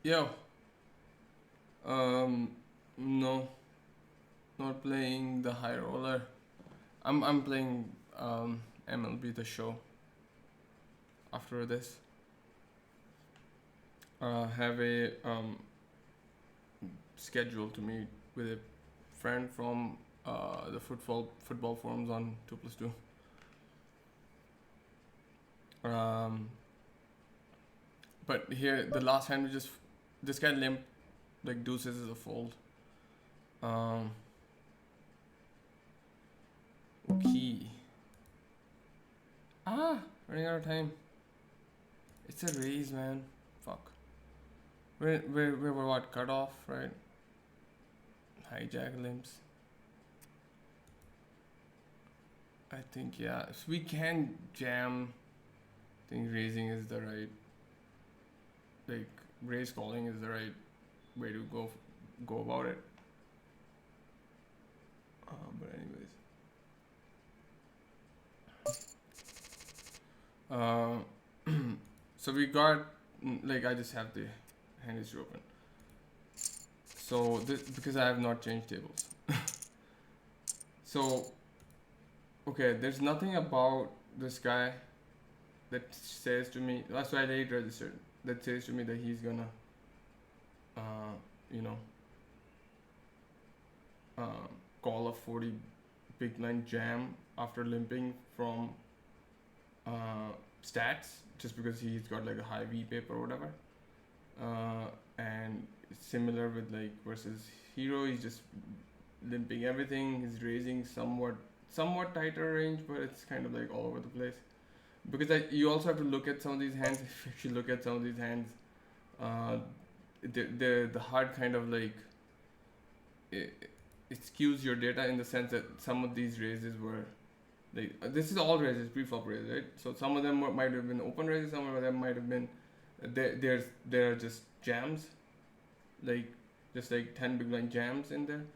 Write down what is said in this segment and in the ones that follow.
Yo, no, not playing the high roller. I'm playing MLB the show after this. Have a schedule to meet with a friend from the football forums on 2+2. Um, but here the last hand we just this guy limp like deuces is a fold. Um, okay. Running out of time. It's a raise, man. Fuck. We're what? Cut off, right? Hijack limps. I think, yeah. So we can jam. I think raising is the right, like, raise calling is the right way to go about it. But anyways. So we got, like, I just have the hand history open. So this, because I have not changed tables. So, okay, there's nothing about this guy that says to me, that's why I late registered, that says to me that he's gonna, you know, call a 40 big blind jam after limping from stats just because he's got like a high V pip or whatever. And similar with like versus hero, he's just limping everything. He's raising somewhat tighter range, but it's kind of like all over the place. Because you also have to look at some of these hands. If you actually look at some of these hands, the hard kind of like it skews your data in the sense that some of these raises were like this is all raises, pre-flop raises, right? So some of them might have been open raises, some of them might have been there are just jams, like just like 10 big blind jams in there.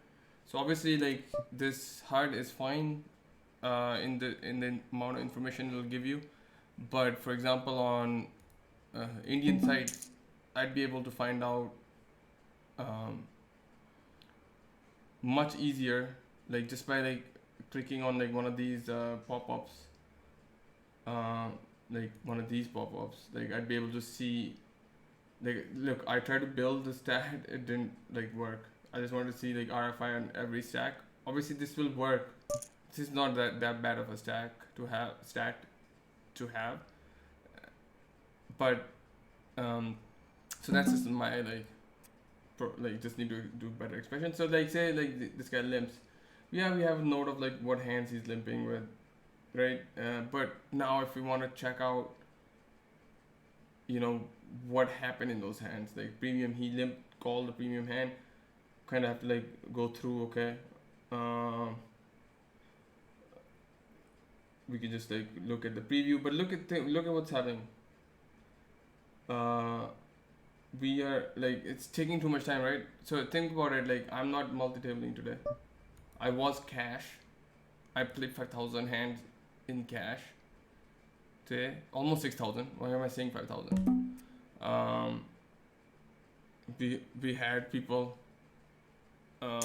So obviously like this hard is fine in the amount of information it'll give you, but for example on Indian sites I'd be able to find out much easier, like just by like clicking on like one of these pop-ups, like one of these pop-ups, like I'd be able to see, like look, I tried to build the stat, it didn't like work. I just wanted to see like RFI on every stack. Obviously this will work. This is not that bad of a stat to have, but so that's just my like just need to do better expression. So like say like this guy limps, we have a note of like what hands he's limping with, right? But now if we want to check out, you know, what happened in those hands, like premium, he limped, called the premium hand, kind of have to like go through. Okay, we can just like look at the preview, but look at what's happening. We are like, it's taking too much time, right? So think about it, like I'm not multi-tabling today. I was cash. I played 5,000 hands in cash today, almost 6,000. Why am I saying 5,000? We had people at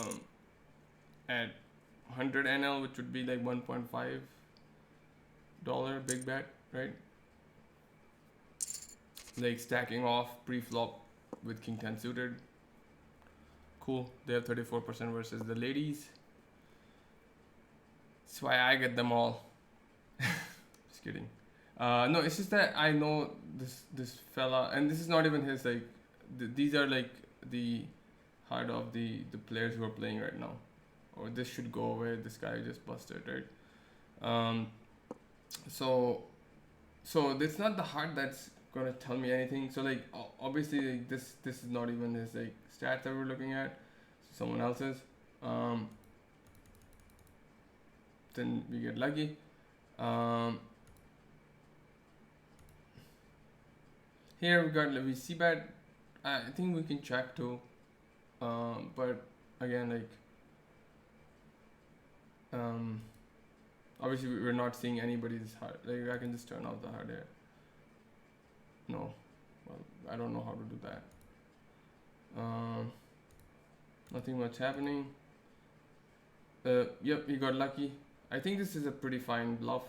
100 NL, which would be like $1.5 big bet, right? Like stacking off pre-flop with king 10 suited. Cool. They have 34% versus the ladies. That's why I get them all. Just kidding. No, it's just that I know this fella, and this is not even his like. These are like the heart of the players who are playing right now. Or this should go away. This guy just busted, right? So it's not the heart that's gonna tell me anything. So like obviously like, this is not even his like stats that we're looking at. Someone else's. Then we get lucky. Here we got we see bet. I think we can check too. But again like obviously we're not seeing anybody's heart. Like I can just turn off the heart here. No, well I don't know how to do that. Um, Nothing much happening. Yep, he got lucky. I think this is a pretty fine bluff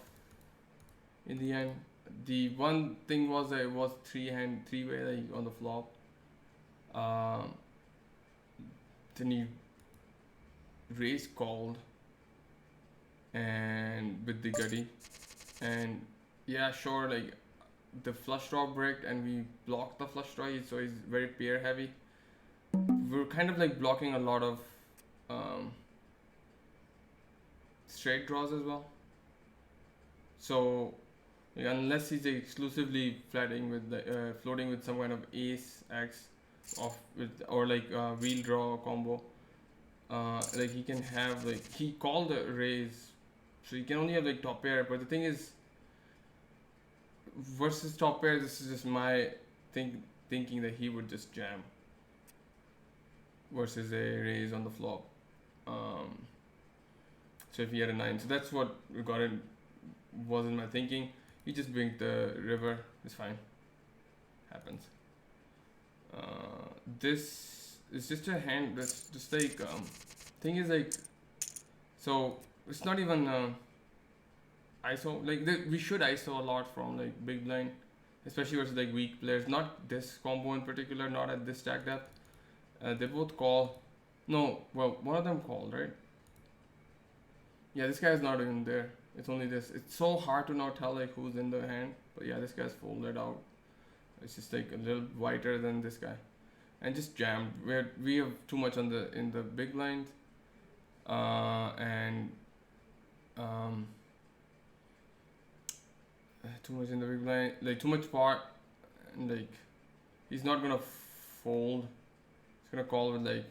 in the end. The one thing was that it was three way like on the flop. Um, then he raise called and with the gutty, and yeah, sure, like the flush draw bricked and we blocked the flush draw, so he's very pair heavy. We're kind of like blocking a lot of um, straight draws as well. So like, unless he's exclusively floating with some kind of ace x off with or like wheel draw combo, like he can have like he called the raise, so he can only have like top pair. But the thing is, versus top pair, this is just my thinking that he would just jam versus a raise on the flop. So if he had a 9, so that's what we got in, wasn't my thinking. He just blinked the river, it's fine, happens. This is just a hand that's just like thing is like, so it's not even ISO, like we should ISO a lot from like big blind, especially versus like weak players. Not this combo in particular, not at this stack depth. They both call. No, well, one of them called, right? Yeah, this guy's not even there. It's only this. It's so hard to now tell like who's in the hand. But yeah, this guy's folded out. It's just like a little whiter than this guy, and just jammed. We have too much in the big blind, and too much in the big blind, like too much part, and like he's not gonna fold. He's gonna call with like,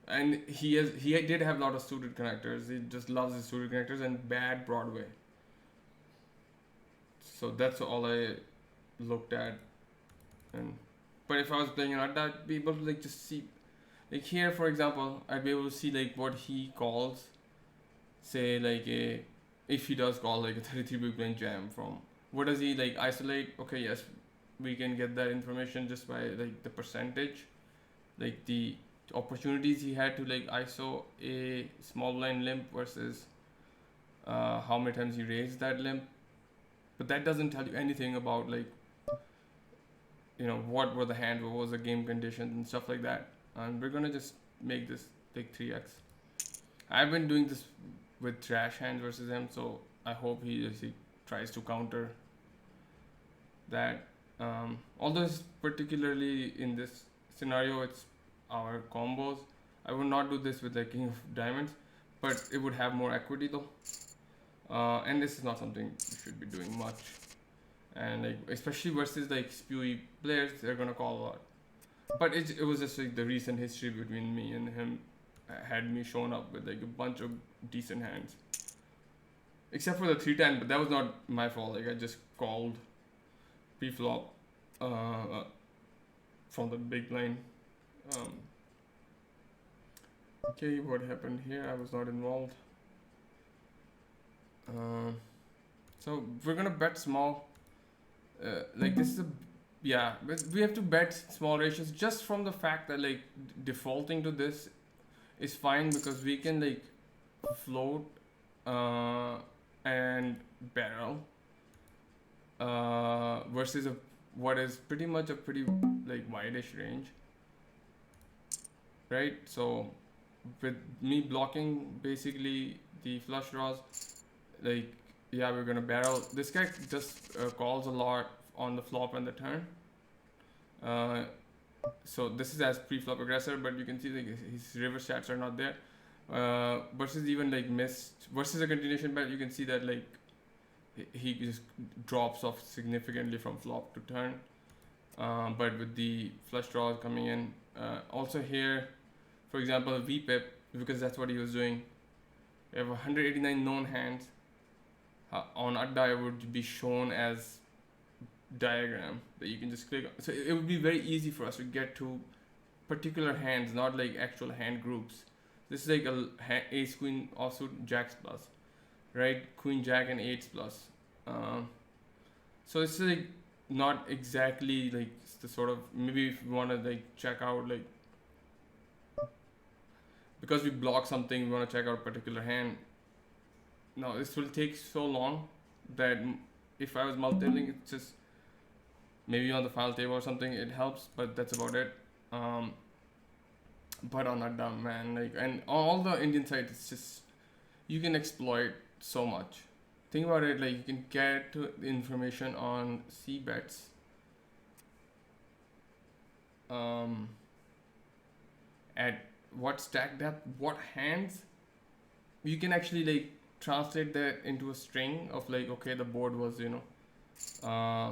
and he did have a lot of suited connectors. He just loves his suited connectors and bad Broadway. So that's all I looked at. And but if I was playing an I'd be able to like just see, like here for example, I'd be able to see like what he calls. Say like if he does call like a 33 big blind jam from, what does he like isolate? Okay, yes, we can get that information just by like the percentage, like the opportunities he had to like ISO a small blind limp versus how many times he raised that limp. But that doesn't tell you anything about like, you know, what were the hands, what was the game conditions and stuff like that. And we're gonna just make this like 3x. I've been doing this with trash hands versus him, so I hope he tries to counter that. Although it's particularly in this scenario, it's our combos. I would not do this with the king of diamonds, but it would have more equity though. And this is not something you should be doing much. And like especially versus like spewy players, they're gonna call a lot. But it was just like the recent history between me and him had me shown up with like a bunch of decent hands. Except for the 310, but that was not my fault. Like I just called pre-flop from the big blind. Okay, what happened here? I was not involved. So we're gonna bet small. Like this is a, yeah, but we have to bet small ratios just from the fact that like defaulting to this is fine because we can like float and barrel versus what is pretty much a pretty like wide-ish range, right? So with me blocking basically the flush draws, like yeah, we're gonna barrel. This guy just calls a lot on the flop and the turn. So this is as pre-flop aggressor, but you can see like his river stats are not there. Versus even like missed versus a continuation bet, you can see that like he just drops off significantly from flop to turn. But with the flush draws coming in, also here, for example, VPIP, because that's what he was doing. We have 189 known hands. On Adda, it would be shown as diagram that you can just click on. So it would be very easy for us to get to particular hands, not like actual hand groups. This is like a ace queen offsuit jacks plus, right? Queen jack and eights plus. So it's like not exactly like the sort of, maybe if you want to like check out like, because we block something, we want to check out a particular hand. No, this will take so long that if I was multi-tabling, it's just maybe on the file table or something, it helps, but that's about it. um but on that dumb man, like, and all the Indian sites, it's just, you can exploit so much. Think about it, like you can get to the information on c bets, um at what stack depth, what hands. You can actually like translate that into a string of like, okay, the board was, uh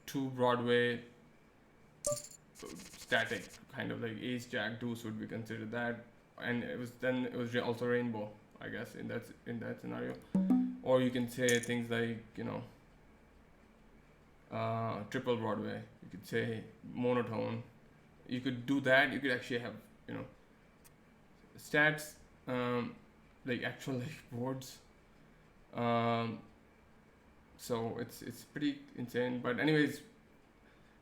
2 Broadway static, kind of like ace jack deuce would be considered that, and it was also rainbow, I guess, in that scenario. Or you can say things like, triple Broadway, you could say monotone. You could do that. You could actually have, you know stats, like actual like boards. um so it's pretty insane. But anyways,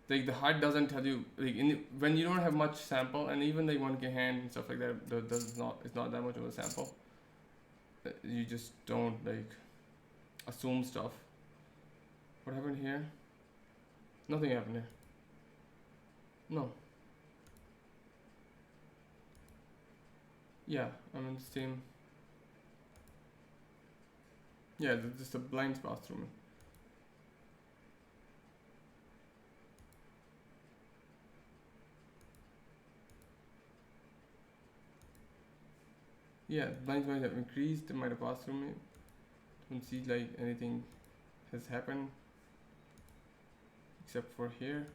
like the HUD doesn't tell you, like, when you don't have much sample, and even like 1K hand and stuff like that, it's not that much of a sample. You just don't like assume stuff. What happened here? Nothing happened here. No. Yeah, I'm in the same. Yeah, just the blinds pass through me. Yeah, blinds might have increased, they might have passed through me. Don't see like anything has happened except for here.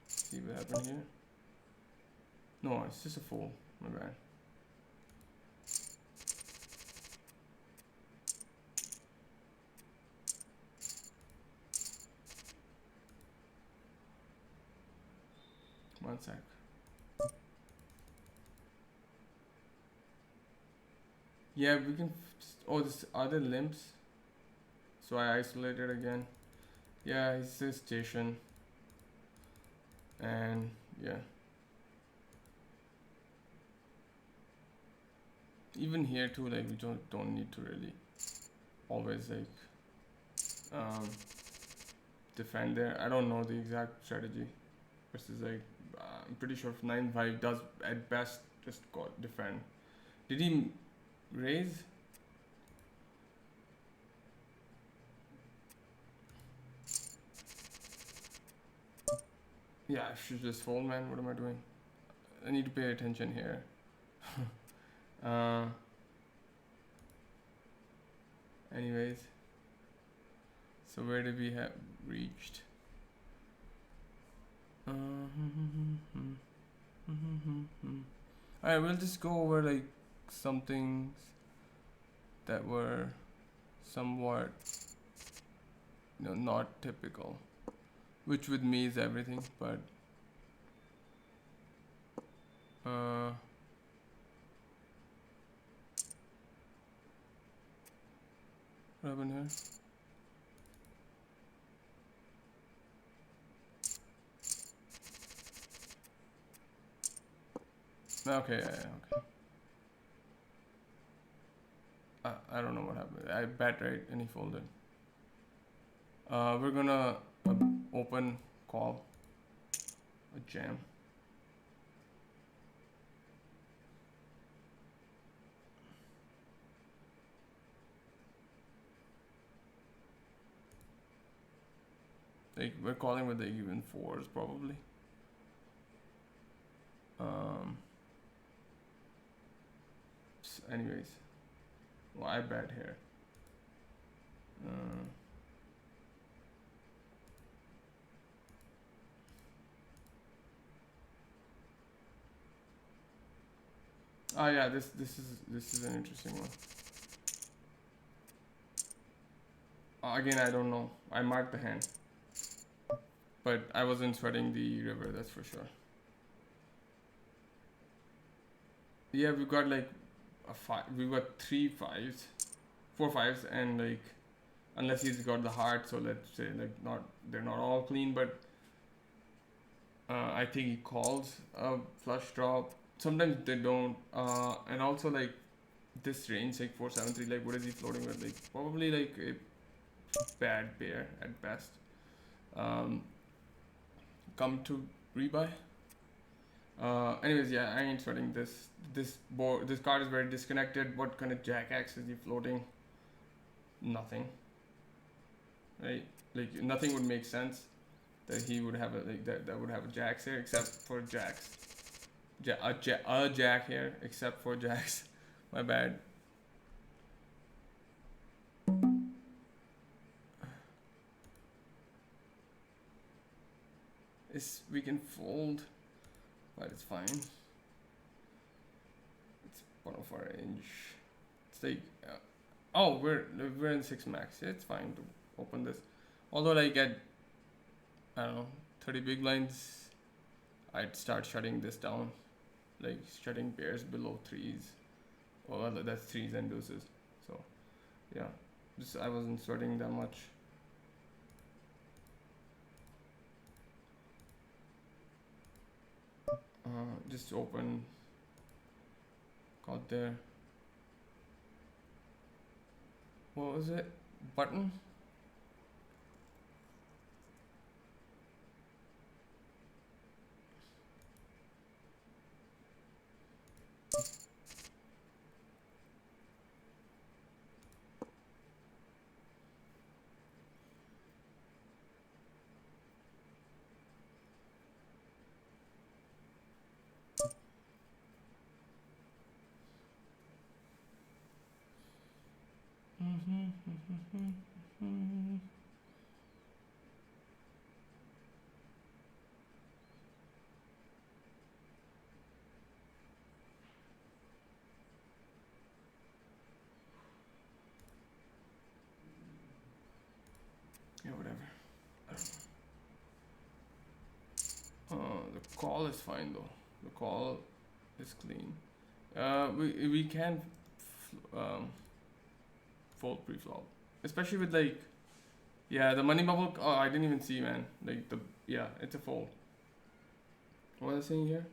See what happened here. No, it's just a fold. My bad. One sec. Yeah, we can. Oh, this other limps. So I isolated again. Yeah, it's a station. And yeah. Even here too, like we don't need to really always like defend there. I don't know the exact strategy. Versus like I'm pretty sure if 9-5 does at best just go defend. Did he raise? Yeah, I should just fold, man. What am I doing? I need to pay attention here. Anyways, so where did we have reached? Alright, we'll just go over like some things that were somewhat, not typical, which with me is everything, but what happened here? Okay, okay. I don't know what happened. I bet, right? And he folded. We're gonna open call a jam. Like we're calling with the even fours probably. Anyways, well, I bet here. Oh yeah, this is an interesting one. Again, I don't know. I marked the hand, but I wasn't sweating the river. That's for sure. Yeah, we got like a 5. We got 3 5s, 4 5s, and like unless he's got the heart. So let's say like they're not all clean, but I think he calls a flush draw. Sometimes they don't, and also like this range like 473, like what is he floating with? Like probably like a bad pair at best. Come to rebuy. Anyways, yeah, I ain't sweating this. This card is very disconnected. What kind of jackaxe is he floating? Nothing. Right? Like nothing would make sense that he would have a like that would have a jacks here except for jacks. A jack here except for jacks. My bad. We can fold, but it's fine. It's bottom of our range. It's like, oh, we're in 6 max. Yeah, it's fine to open this. Although like at, I don't know, 30 big blinds, I'd start shutting this down, like shutting pairs below 3s. Well, that's 3s and deuces. So, yeah, I wasn't sweating that much. Just open, got there. What was it? Button? Yeah, whatever. The call is fine though. The call is clean. We can fold pre-flop, especially with like, yeah, the money bubble. Oh, I didn't even see, man. Like yeah, it's a fold. What was I saying here?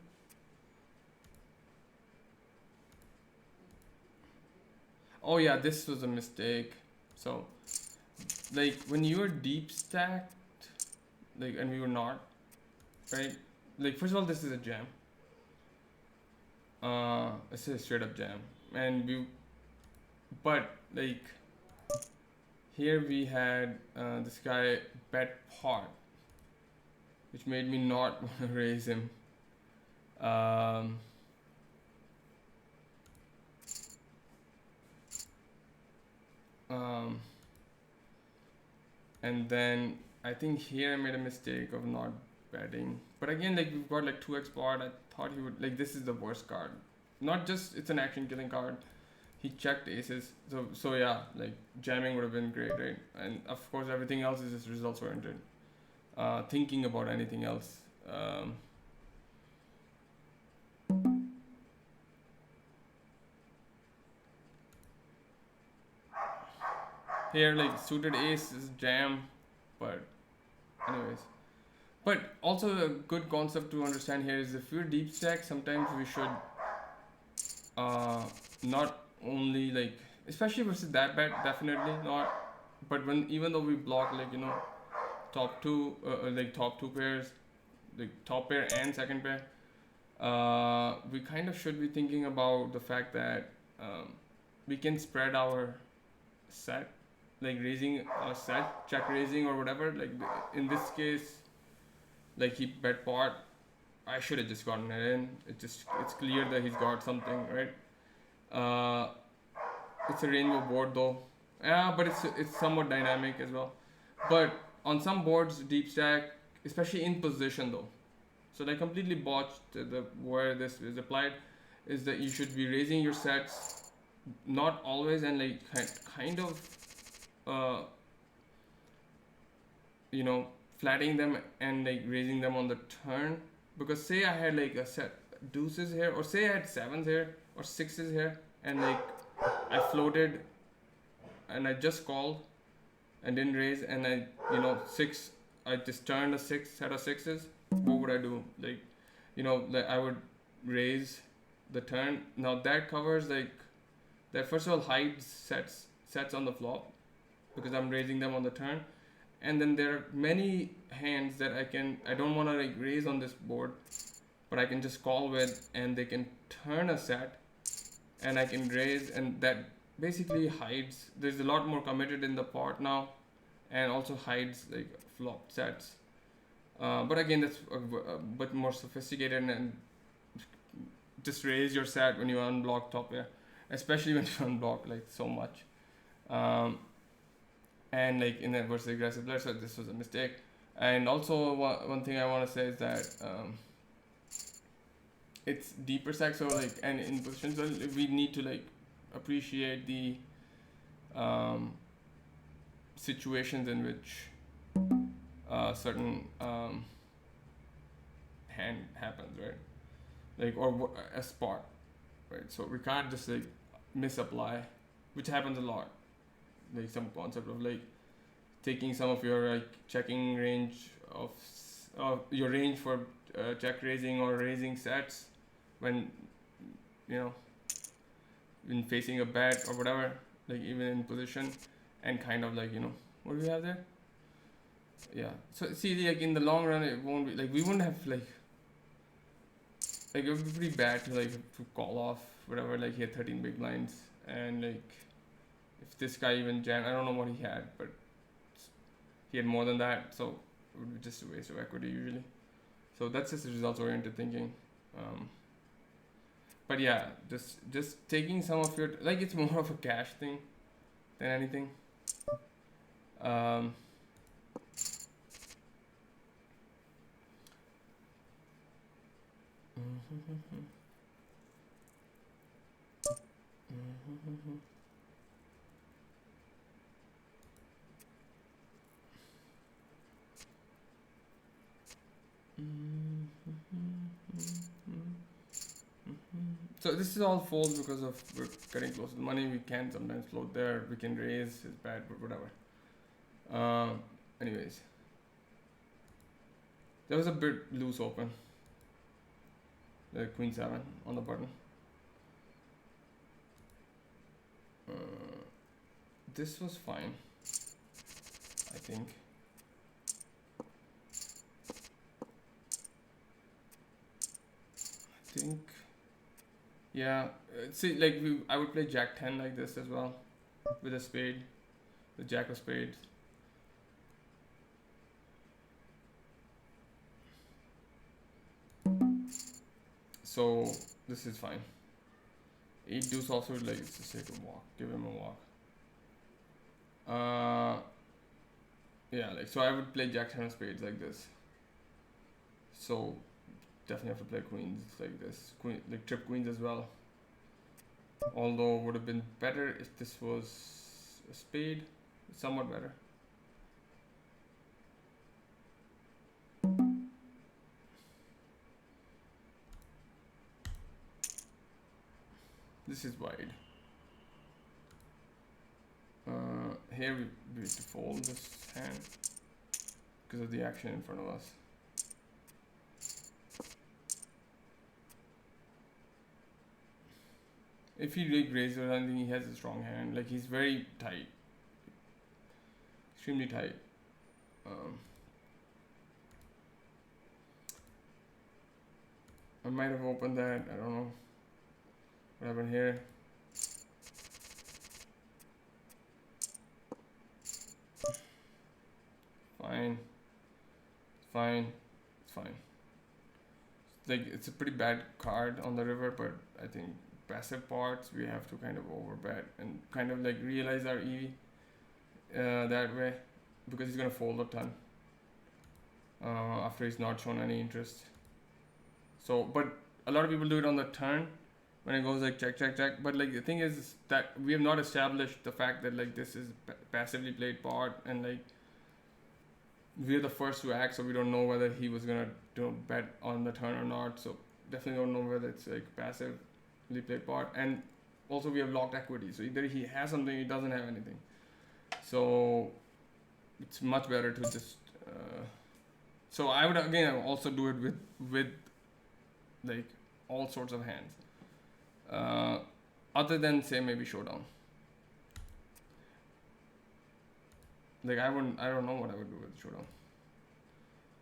Oh yeah, this was a mistake. So, like when you were deep stacked, like, and we were not, right? Like first of all, this is a jam. It's a straight up jam, and but like here we had this guy bet pot, which made me not want to raise him. And then I think here I made a mistake of not betting. But again, like we've got like 2x pot. I thought he would, like, this is the worst card. Not just it's an action killing card. He checked aces. So yeah, like jamming would have been great, right? And of course everything else is just results oriented. Thinking about anything else. Here like suited ace is jam, but anyways. But also a good concept to understand here is if we're deep stack, sometimes we should not only like, especially versus that bet, definitely not. But even though we block like, you know, top two pairs, like top pair and second pair, we kind of should be thinking about the fact that we can spread our set, like raising a set, check raising or whatever. Like in this case, like he bet pot, I should have just gotten it in. It's clear that he's got something, right? It's a rainbow board though. Yeah, but it's somewhat dynamic as well. But on some boards, deep stack, especially in position though. So I completely botched where this is applied, is that you should be raising your sets, not always, and like kind of, you know, flattening them and like raising them on the turn. Because say I had like a set deuces here, or say I had sevens here or sixes here, and like I floated and I just called, and didn't raise, and I, six, I just turned a six set of sixes, what would I do? Like, like I would raise the turn. Now that covers like that. First of all, hides sets on the flop because I'm raising them on the turn, and then there are many hands that I don't want to like raise on this board, but I can just call with, and they can turn a set, and I can raise, and that basically hides. There's a lot more committed in the pot now, and also hides like flop sets. But again, that's a bit more sophisticated, and just raise your set when you unblock top pair, especially when you unblock like so much. And like in that versus aggressive player, so this was a mistake. And also one thing I want to say is that it's deeper stack, so like, and in positions, so we need to like appreciate the situations in which certain hand happens, right? Like, or a spot, right? So we can't just like misapply, which happens a lot. Like some concept of like taking some of your like checking range of your range for check raising or raising sets when when facing a bet or whatever, like even in position, and kind of like what do we have there? Yeah. So see, like in the long run, it won't be like we wouldn't have like it would be pretty bad to like to call off whatever. Like he had 13 big blinds, and like if this guy even jammed, I don't know what he had, but he had more than that, so it would be just a waste of equity usually. So that's just results oriented thinking. But yeah, just taking some of your, like, it's more of a cash thing than anything. So this is all fold because of we're getting close to the money. We can sometimes float there. We can raise. It's bad, but whatever. Anyways, there was a bit loose open. The queen 7 on the button. This was fine, I think. Yeah. See, like I would play Jack 10 like this as well, with a spade, the Jack of spades. So this is fine. 8 deuce also, like, it's just take a walk, give him a walk. Yeah, like, so I would play Jack 10 of spades like this. So definitely have to play queens like this, like trip queens as well. Although would have been better if this was a spade, somewhat better. This is wide. Here we have to fold this hand because of the action in front of us. If he like raises or something, he has a strong hand. Like, he's very tight, extremely tight. I might have opened that. I don't know what happened here. Fine. It's fine. It's fine. Like, it's a pretty bad card on the river, but I think passive parts we have to kind of overbet and kind of like realize our EV that way, because he's gonna fold a ton after he's not shown any interest. So, but a lot of people do it on the turn when it goes like check check check. But like the thing is that we have not established the fact that like this is passively played part, and like we're the first to act, so we don't know whether he was gonna bet on the turn or not. So definitely don't know whether it's like passively played part, and also we have locked equity. So either he has something, he doesn't have anything. So it's much better to just. So I would again also do it with like all sorts of hands, other than say maybe showdown. Like I don't know what I would do with showdown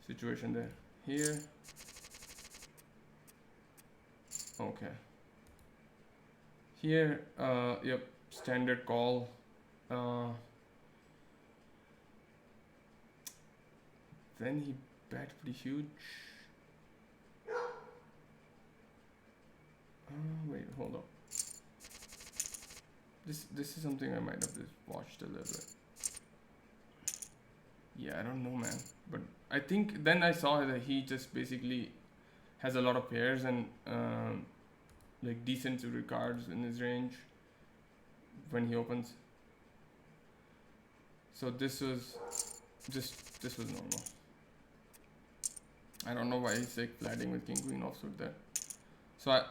situation there. Here, okay. Here, yep, standard call. Uh, then he bet pretty huge. Wait, hold up. This is something I might have just watched a little bit. Yeah, I don't know, man. But I think then I saw that he just basically has a lot of pairs and like decent suited cards in his range when he opens. So this was normal. I don't know why he's like flatting with king queen offsuit there. So I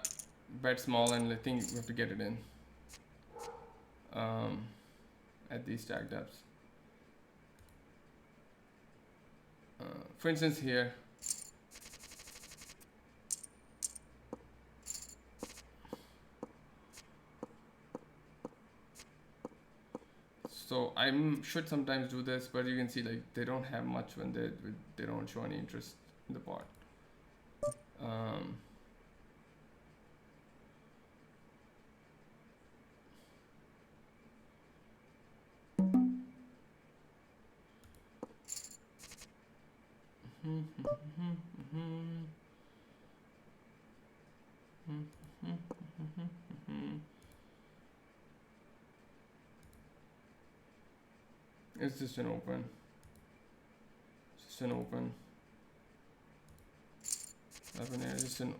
bet small and I think we have to get it in at these stack depths. For instance here, so I should sometimes do this, but you can see like they don't have much when they don't show any interest in the pot. It's just an open. It's just an open. 11 here, just an.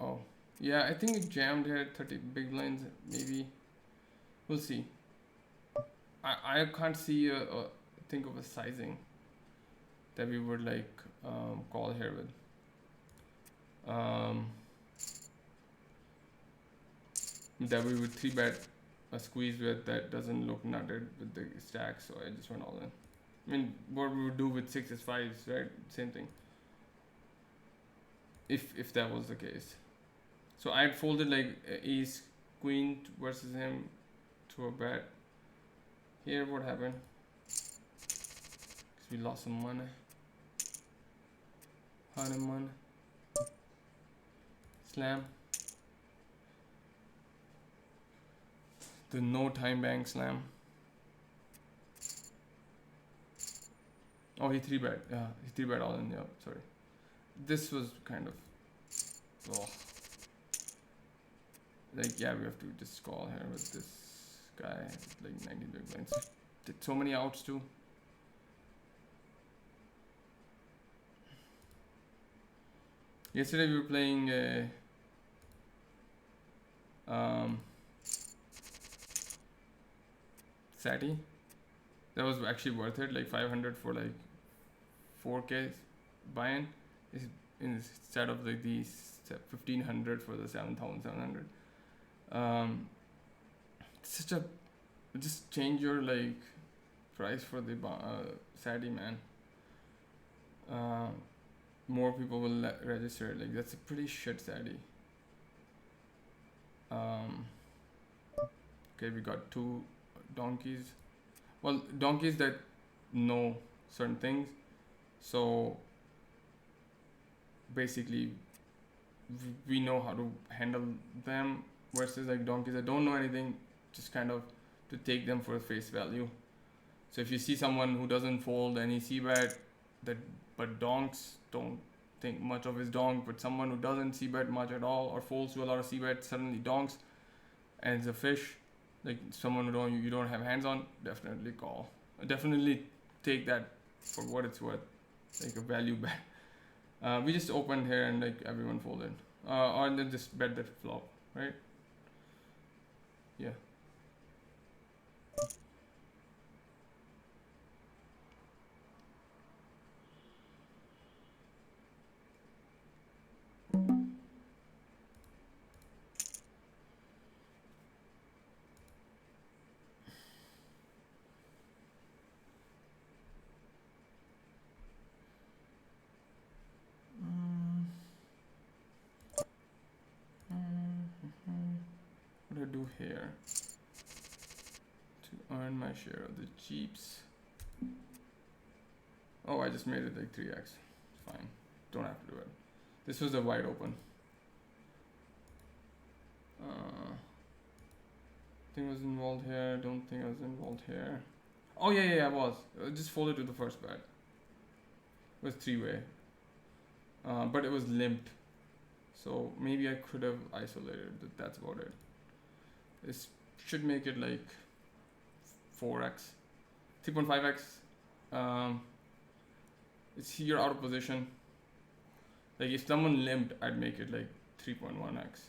Oh, yeah, I think it jammed here. 30 big blinds, maybe. We'll see. I can't see think of a sizing that we would like call here with. That we would 3-bet a squeeze with that doesn't look nutted with the stack, so I just went all in. I mean, what we would do with 6s, 5s, right? Same thing. If that was the case. So I had folded like ace, queen versus him to a bet. Here, what happened? Because we lost some money. Honeymoon. Slam. The no time bank slam. Oh, he 3-bet. Yeah, he 3-bet all in. Yeah, sorry. This was kind of. Oh. Like, yeah, we have to just call here with this guy. Like 90 big blinds. Did so many outs too. Yesterday we were playing Sati. That was actually worth it, like 500 for like 4K buy-in instead of like these 1500 for the 7700. Such a just change your like price for the Sati, man. More people will register. Like that's a pretty shit Sati. Okay, we got 2 donkeys. Well, donkeys that know certain things. So basically, we know how to handle them versus like donkeys that don't know anything, just kind of to take them for face value. So if you see someone who doesn't fold any c-bet, but donks don't think much of his donk, but someone who doesn't c-bet much at all or folds to a lot of c-bet suddenly donks and it's a fish, like someone who you don't have hands on, definitely call. Definitely take that for what it's worth, like a value bet. We just opened here and like everyone folded, or then just bet that flop, right? Yeah. to earn my share of the jeeps. Oh, I just made it like 3x. Fine. Don't have to do it. This was a wide open. Think I was involved here. Don't think I was involved here. Oh yeah, I was. Just folded to the first bet. It was 3-way. But it was limped. So maybe I could have isolated. That's about it. This should make it like 4x. 3.5x. It's here out of position. Like if someone limped, I'd make it like 3.1x.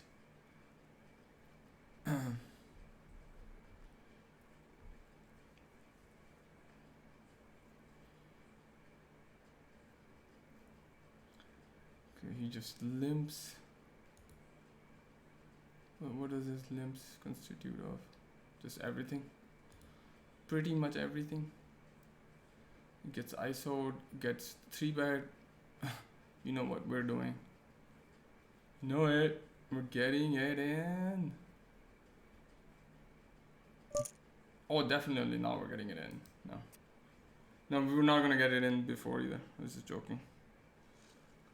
Okay, he just limps. What does his limps constitute of? Just everything. Pretty much everything. Gets ISO'd, gets 3-bet. You know what we're doing. You know it. We're getting it in. Oh, definitely now we're getting it in. No, we were not gonna get it in before either. I was just joking.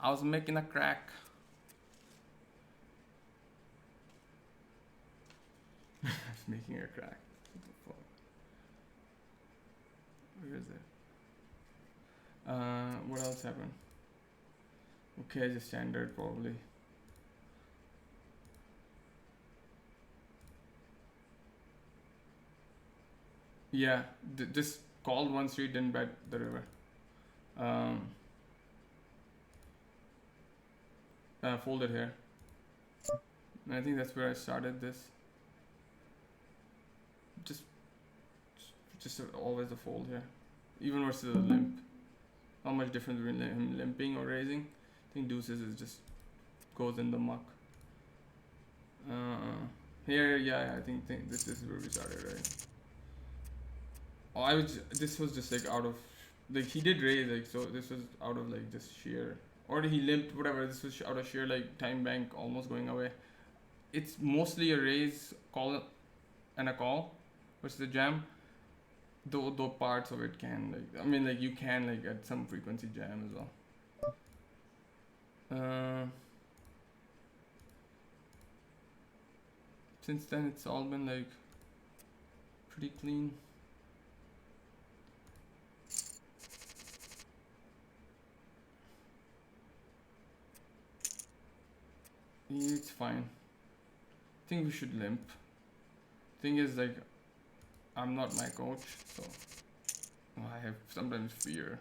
I was making a crack. I was making a crack. What the fuck? Where is it? What else happened? Okay, just standard probably. Yeah, just called one street, didn't bet the river. Folded here. And I think that's where I started this. Just always a fold here. Even versus a limp. How much difference between him limping or raising? I think deuces is just goes in the muck. Here, yeah, I think this is where we started, right? Oh, this was just like out of, like he did raise, like, so this was out of like just sheer, or he limped, whatever, this was out of sheer like time bank almost going away. It's mostly a raise, call, and a call versus the jam. Though parts of it can, like, I mean, like you can like at some frequency jam as well. Since then it's all been like pretty clean. Yeah, it's fine. I think we should limp. Thing is, like, I'm not my coach, so I have sometimes fear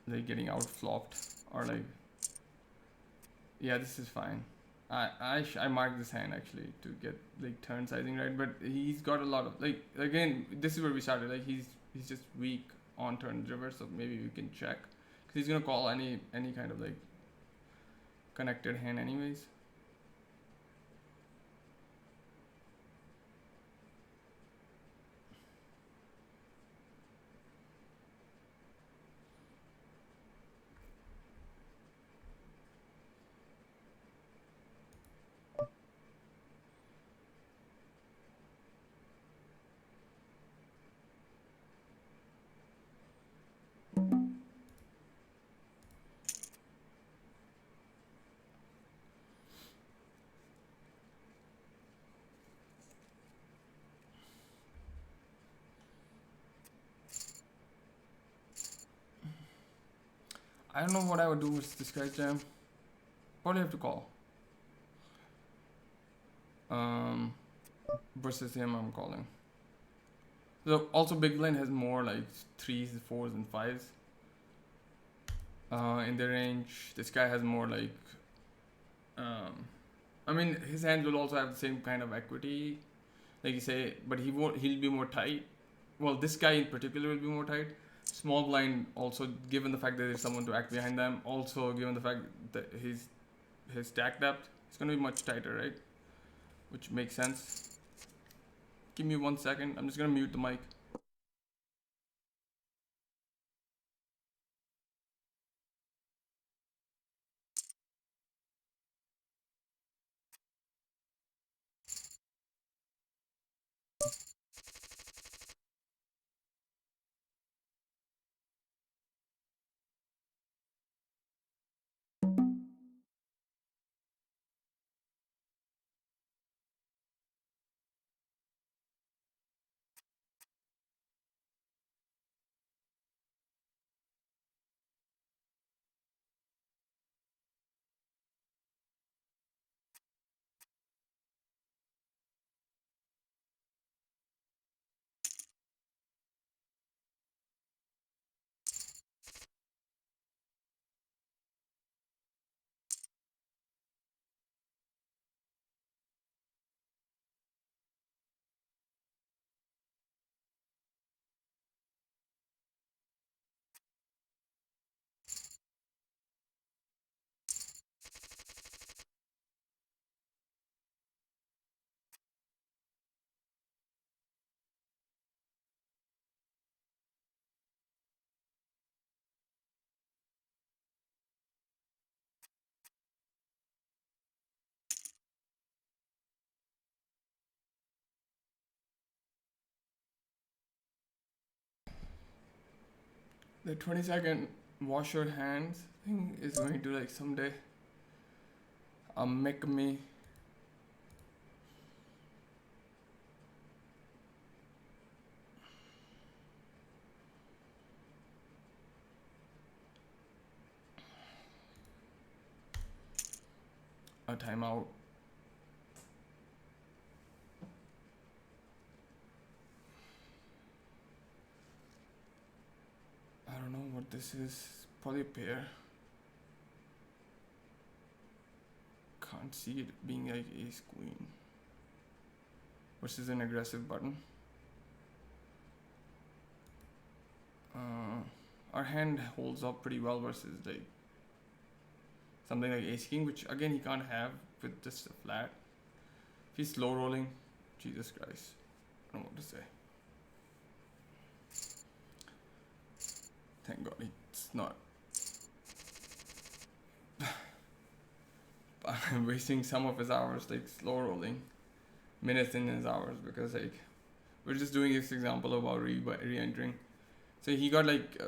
like getting out flopped or like, yeah, this is fine. I marked this hand actually to get like turn sizing right, but he's got a lot of like, again, this is where we started, like he's just weak on turn river, so maybe we can check because he's gonna call any kind of like connected hand anyways. I don't know what I would do with this guy jam. Probably have to call. Versus him, I'm calling. So also big blind has more like 3s, 4s, and 5s in the range. This guy has more like, I mean, his hands will also have the same kind of equity, like you say, but he'll be more tight. Well, this guy in particular will be more tight. Small blind also, given the fact that there's someone to act behind them, also given the fact that his stack depth is going to be much tighter, right? Which makes sense. Give me 1 second. I'm just going to mute the mic. the 20-second wash your hands thing is going to like someday make me a timeout. I don't know what this is. Probably a pair. Can't see it being like ace queen versus an aggressive button. Our hand holds up pretty well versus like something like ace king, which again he can't have with just a flat. If he's slow rolling, Jesus Christ, I don't know what to say. Thank God it's not. I'm wasting some of his hours like slow rolling, minutes in his hours, because like we're just doing this example about re-entering. So he got like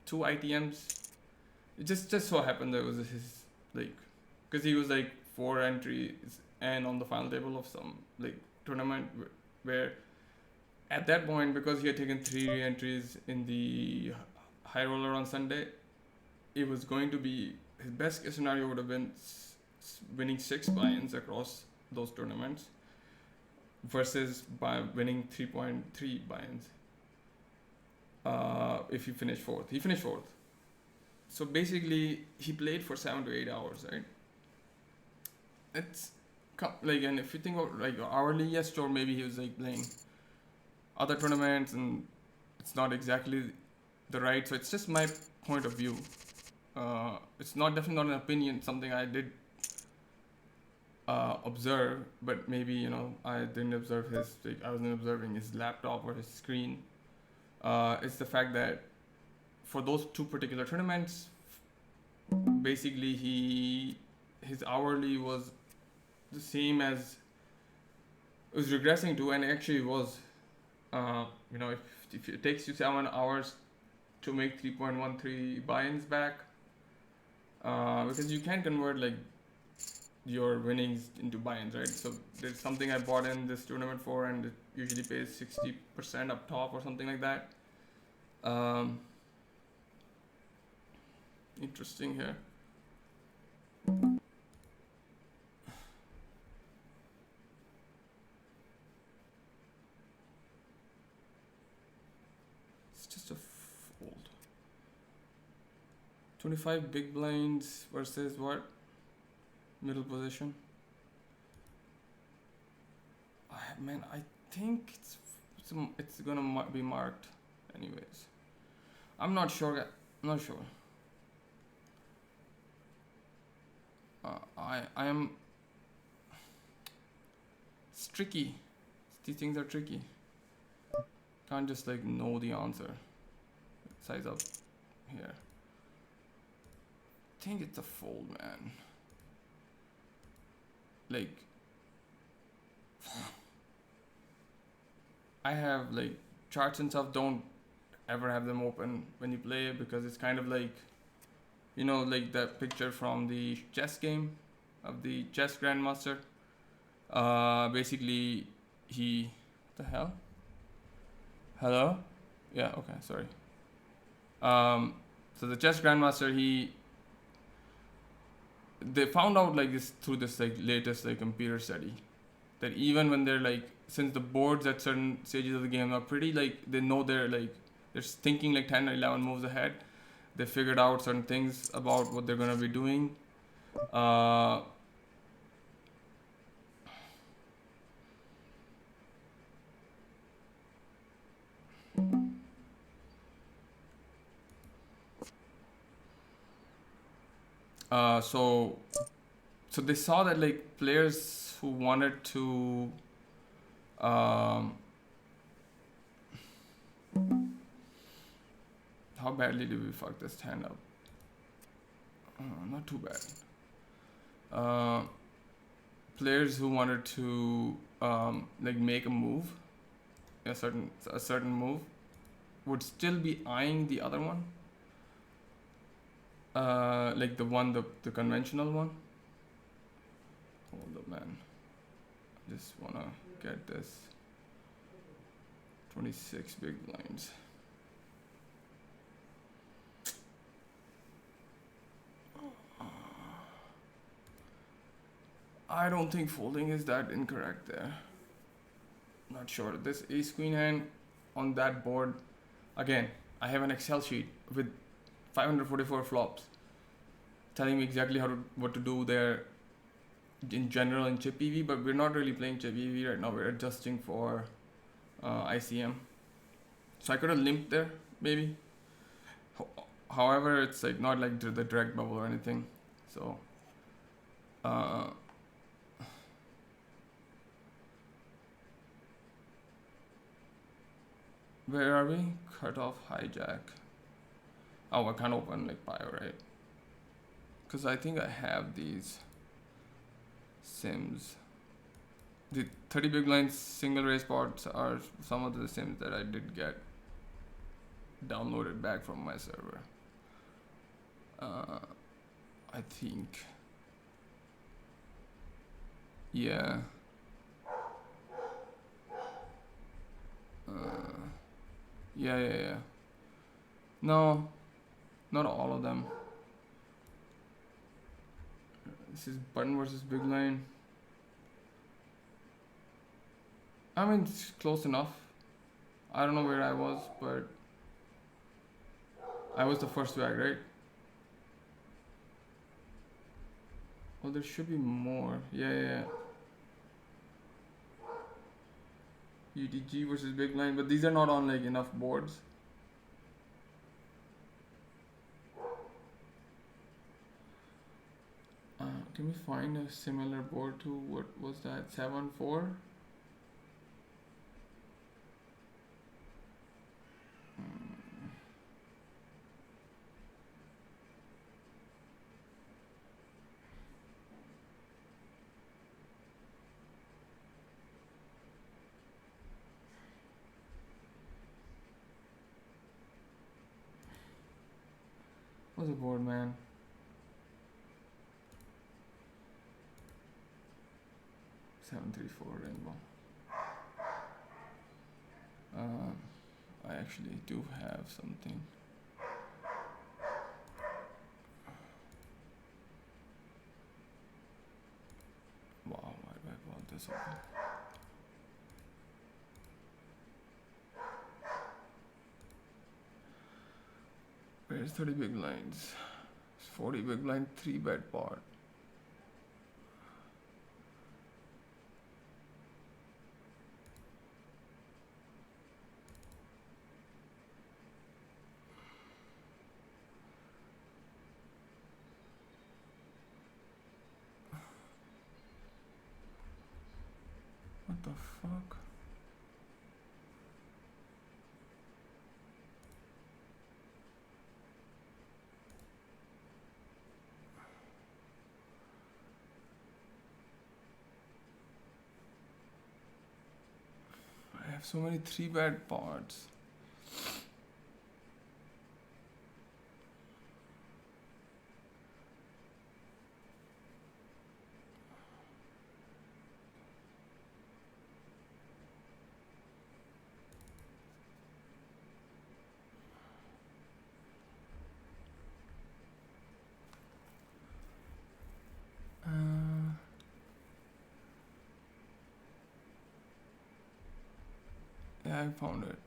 2 ITMs. It just so happened that it was his like, because he was like 4 entries and on the final table of some like tournament where at that point, because he had taken 3 re-entries in the high roller on Sunday, it was going to be his best case scenario would have been winning 6 buy-ins across those tournaments versus by winning 3.3 buy-ins. If he finished 4th, he finished 4th. So basically, he played for 7 to 8 hours, right? It's like, and if you think about like hourly, yes, sure, maybe he was like playing other tournaments and it's not exactly the right. So it's just my point of view. It's definitely not an opinion, something I did observe, but maybe, you know, I didn't observe his, like, I wasn't observing his laptop or his screen. It's the fact that for those 2 particular tournaments, basically his hourly was the same as it was regressing to, and actually was, you know, if it takes you 7 hours to make 3.13 buy-ins back, because you can convert like your winnings into buy-ins, right? So there's something I bought in this tournament for, and it usually pays 60% up top or something like that. Interesting here. It's just a fold. 25 big blinds versus what? Middle position. Man, I think it's gonna be marked anyways. I'm not sure. I'm not sure. I am. It's tricky. These things are tricky. Can't just like know the answer. Size up here. I think it's a fold, man. Like, I have like charts and stuff. Don't ever have them open when you play, because it's kind of like, you know, like that picture from the chess game of the chess grandmaster. Basically, what the hell? Hello? Yeah. Okay. Sorry. So the chess grandmaster, they found out like this through this like latest like computer study, that even when they're like, since the boards at certain stages of the game are pretty like, they know they're thinking like 10 or 11 moves ahead, they figured out certain things about what they're going to be doing. So they saw that like players who wanted to how badly did we fuck this hand up? Not too bad. Players who wanted to like make a move, a certain move, would still be eyeing the other one, like the conventional one. Hold up, man. Just wanna get this 26 big blinds. I don't think folding is that incorrect there. Not sure. This ace queen hand on that board, again, I have an Excel sheet with 544 flops telling me exactly what to do there in general in chip EV, but we're not really playing chip EV right now. We're adjusting for ICM. So I could have limped there, maybe. However, it's like not like the direct bubble or anything. So, where are we? Cut off hijack. Oh, I can't open like bio, right? Because I think I have these sims. The 30 big blind single raise pots are some of the sims that I did get downloaded back from my server. I think. Yeah. Yeah. No, not all of them. This is button versus big line. I mean, it's close enough. I don't know where I was, but I was the first bag, right? Well, there should be more. Yeah. UTG versus big line, but these are not on like enough boards. Can we find a similar board to what was that 7-4? What's the board, man? 7-3-4 rainbow. I actually do have something. Wow, why do I want this open? Where's 30 big blinds? 40 big blind, 3-bet pot. What the fuck? I have so many 3-bet pots. Yeah, I found it.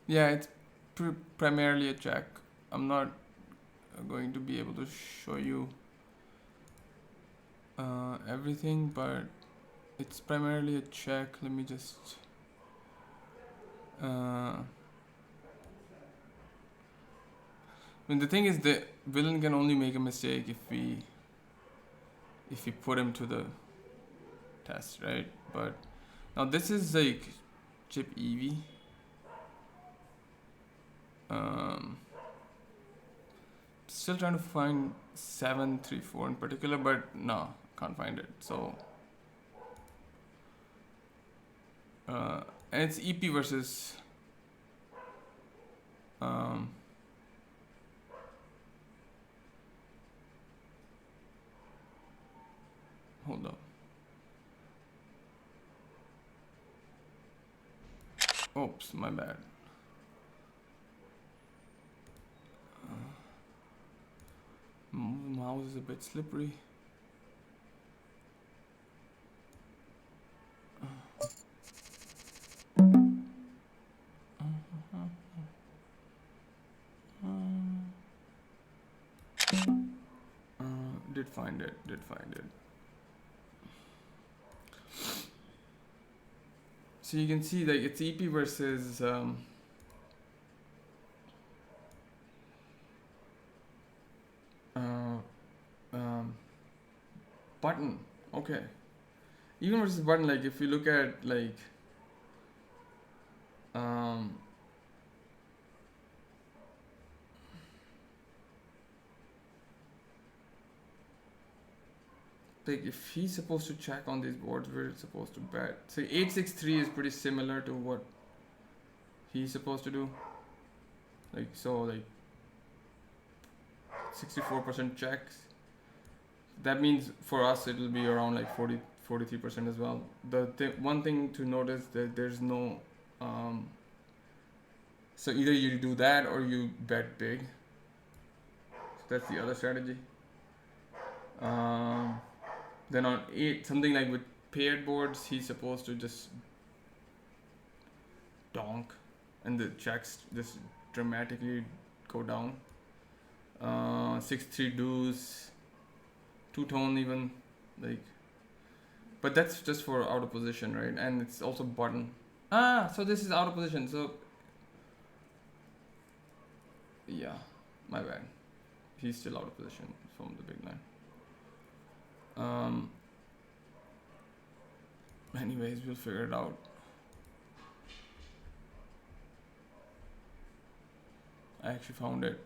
Yeah, it's primarily a check. I'm not going to be able to show you everything, but it's primarily a check. Let me just I mean, the thing is, the villain can only make a mistake if we put him to the test, right? But now this is like chip EV. Still trying to find 7-3-4 in particular, but no, can't find it. So, and it's EP versus. Hold up. Oops, my bad. Mouse is a bit slippery. Did find it. So you can see like it's EP versus button. Okay. Even versus button, like if you look at like if he's supposed to check on these boards, we're supposed to bet. So 8-6-3 is pretty similar to what he's supposed to do. Like so, like 64% checks. That means for us it'll be around like 43% as well. The one thing to notice that there's no so either you do that or you bet big. So that's the other strategy. Then on 8, something like with paired boards, he's supposed to just donk and the checks just dramatically go down. 6-3 deuce, two-tone even, like, but that's just for out of position, right? And it's also button. So this is out of position, so yeah, my bad. He's still out of position from the big line. Anyways, we'll figure it out. I actually found it.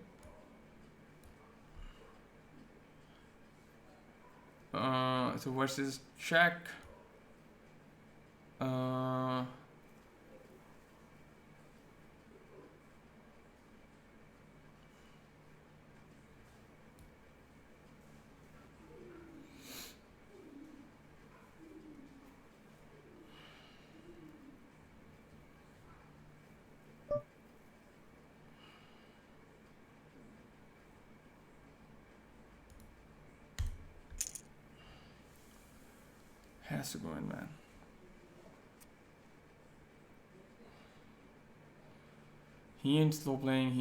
So versus check. Has to go in, man. He ain't slow playing.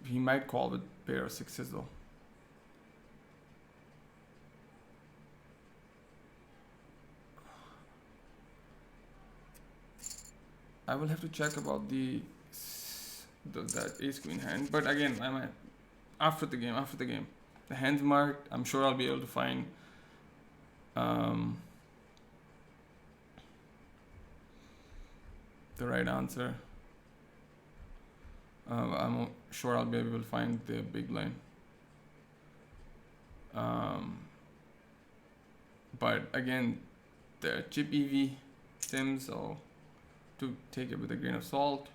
He might call with pair of sixes though. I will have to check about that ace queen hand, but again, I might after the game. The hand's marked. I'm sure I'll be able to find the right answer. I'm sure I'll be able to find the big line. But again, the chip EV sims, so to take it with a grain of salt.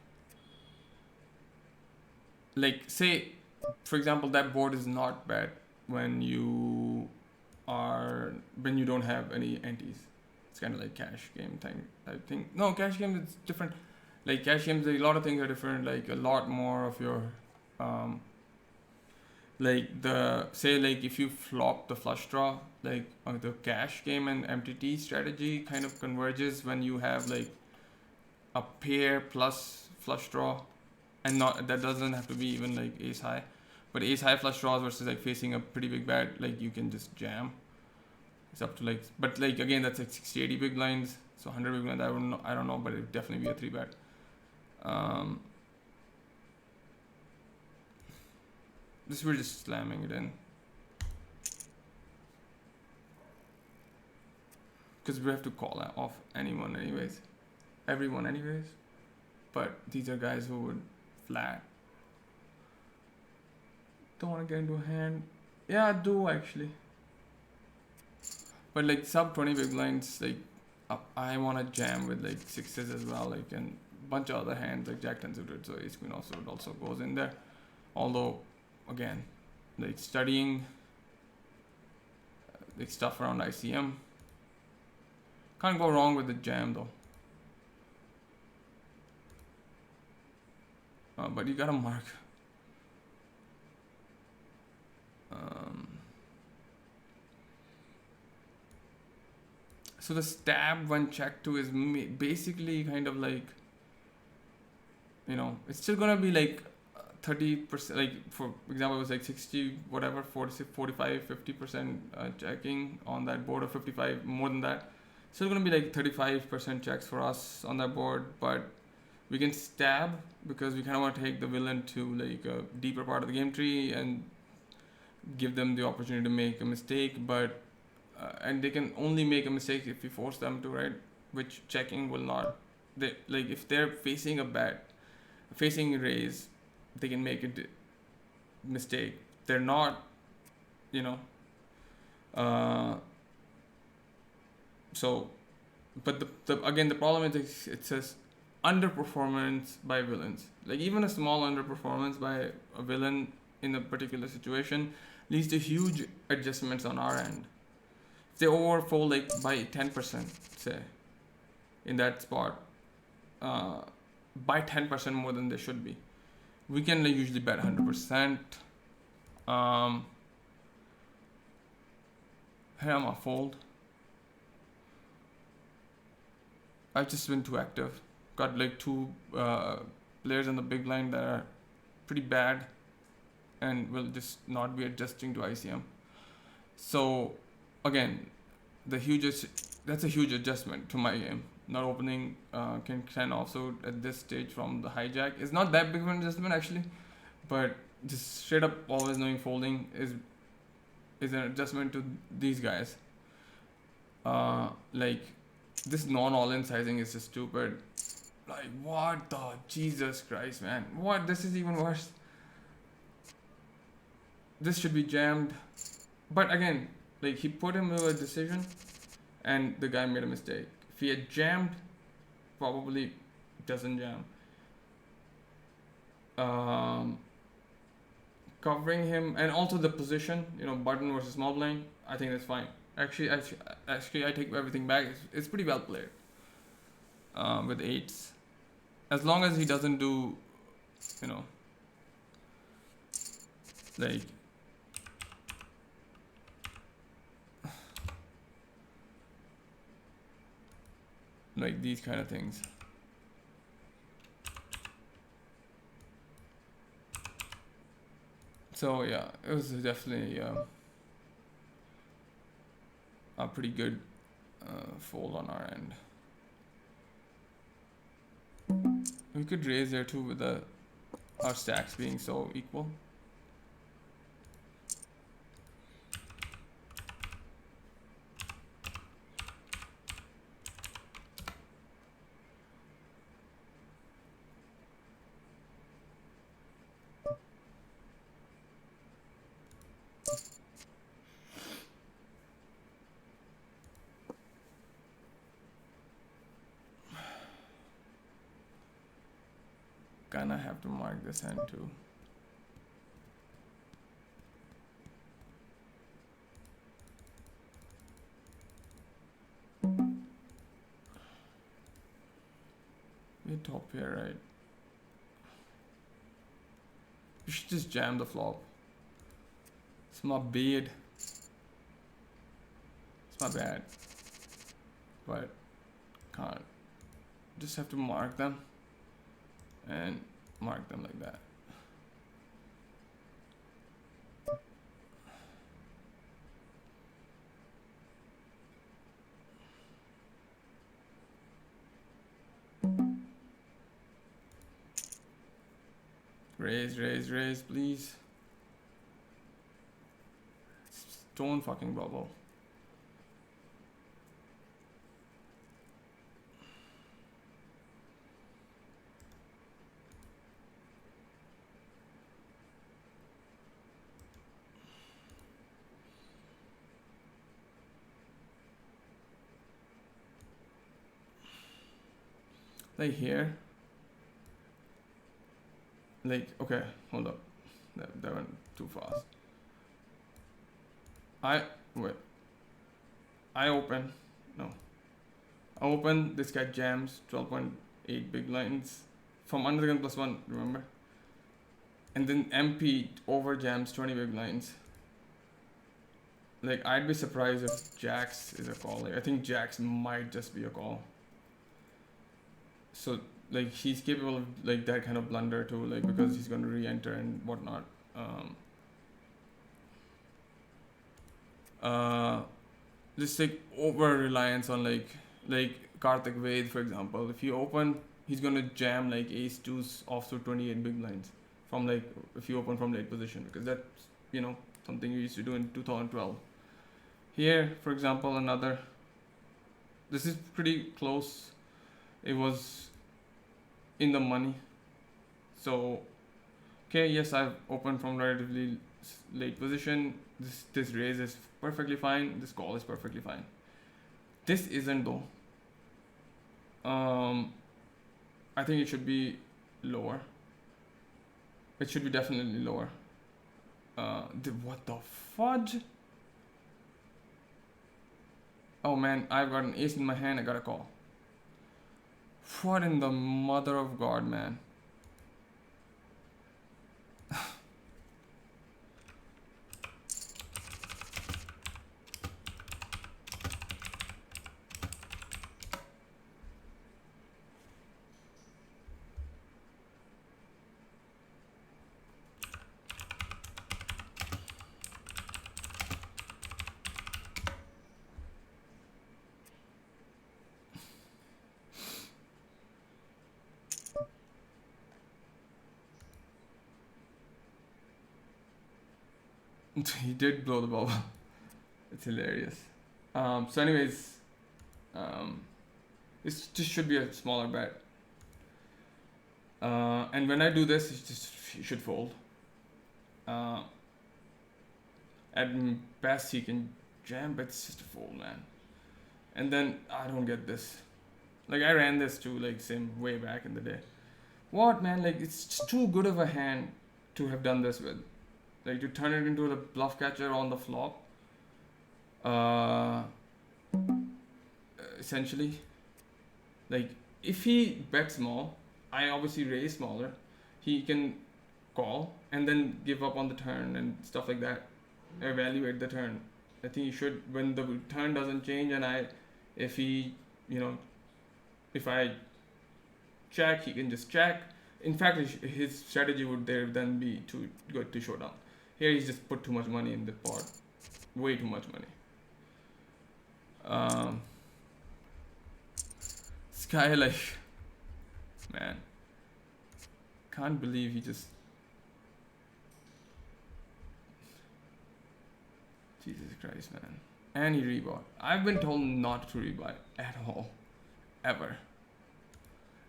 Like say, for example, that board is not bad when you don't have any antes. It's kind of like cash game thing. I think no, cash game is different. Like cash games, a lot of things are different. Like a lot more of your like if you flop the flush draw, like the cash game and MTT strategy kind of converges when you have like a pair plus flush draw, and not that doesn't have to be even like ace high, but ace high flush draws versus like facing a pretty big bet, like you can just jam. It's up to like, but like again that's like 60-80 big blinds, so 100 big blinds I don't know, but it'd definitely be a 3-bet. We're just slamming it in because we have to call off anyone anyways. everyone anyways. But these are guys who would flat. Don't want to get into a hand. Yeah, I do actually. But like sub 20 big blinds, like I want to jam with like sixes as well, like, and bunch of other hands like Jack 10 suited, so ace queen offsuit also goes in there. Although, again, like studying like stuff around ICM, can't go wrong with the jam though. But you gotta mark. So the stab when check two is basically kind of like, you know, it's still gonna be like 30%, like for example it was like 60 whatever, 40 45 50% checking on that board, or 55 more than that. Still gonna be like 35% checks for us on that board, but we can stab because we kind of want to take the villain to like a deeper part of the game tree and give them the opportunity to make a mistake. But and they can only make a mistake if we force them to, right? Which checking will not. They, like if they're facing a bet, facing raise, they can make a mistake. They're not, you know. So, but the again the problem is it says underperformance by villains. Like even a small underperformance by a villain in a particular situation leads to huge adjustments on our end. If they overfold like by 10%, say, in that spot, by 10% more than they should be, we can like usually bet 100%. Here I'm a fold. I've just been too active. Got like two players in the big blind that are pretty bad and will just not be adjusting to ICM. So again, that's a huge adjustment to my game. Not opening King 10 also at this stage from the hijack. It's not that big of an adjustment actually, but just straight up always knowing folding is an adjustment to these guys. Like this non-all-in sizing is just stupid. Like what the Jesus Christ, man? What? This is even worse. This should be jammed, but again, like he put him to a decision, and the guy made a mistake. If he had jammed, probably doesn't jam. Covering him, and also the position, you know, button versus small blind, I think that's fine. Actually, I take everything back. It's pretty well played with eights, as long as he doesn't do, you know, like these kind of things. So yeah, it was definitely a pretty good fold on our end. We could raise there too with our stacks being so equal. Kinda have to mark this hand too. We're top here, right? You should just jam the flop. It's my bad. It's my bad. But can't. Just have to mark them. And mark them like that. Raise, raise, raise, please. Don't fucking bubble. like here, like, okay, hold up, that went too fast. I wait. I open, no, I open. This guy jams 12.8 big lines from under the gun +1. Remember, and then MP over jams 20 big lines. Like, I'd be surprised if Jacks is a call. Like, I think Jacks might just be a call. So, like, he's capable of, like, that kind of blunder too, like, because he's going to re-enter and whatnot. Just like over reliance on like Karthik Ved, for example. If you open, he's going to jam like ace twos off to 28 big lines from, like, if you open from late position, because that's, you know, something you used to do in 2012. Here, for example, another. This is pretty close. It was in the money. So, okay, yes, I've opened from relatively late position. This raise is perfectly fine. This call is perfectly fine. This isn't though. I think it should be lower. It should be definitely lower. What the fudge? Oh man, I've got an ace in my hand. I got a call. What in the mother of God, man? He did blow the bubble. It's hilarious. So anyways, this just should be a smaller bet. And when I do this, it should fold. At best, he can jam, but it's just a fold, man. And then I don't get this. Like, I ran this too, like, same way back in the day. What, man? Like, it's just too good of a hand to have done this with. Like, to turn it into the bluff catcher on the flop. Essentially, like, if he bets small, I obviously raise smaller. He can call and then give up on the turn and stuff like that. Evaluate the turn. I think he should, when the turn doesn't change, and if I check, he can just check. In fact, his strategy would there then be to go to showdown. Here he's just put too much money in the pot, way too much money. This guy, like, man, can't believe he just. Jesus Christ, man. And he rebought. I've been told not to rebuy at all. Ever.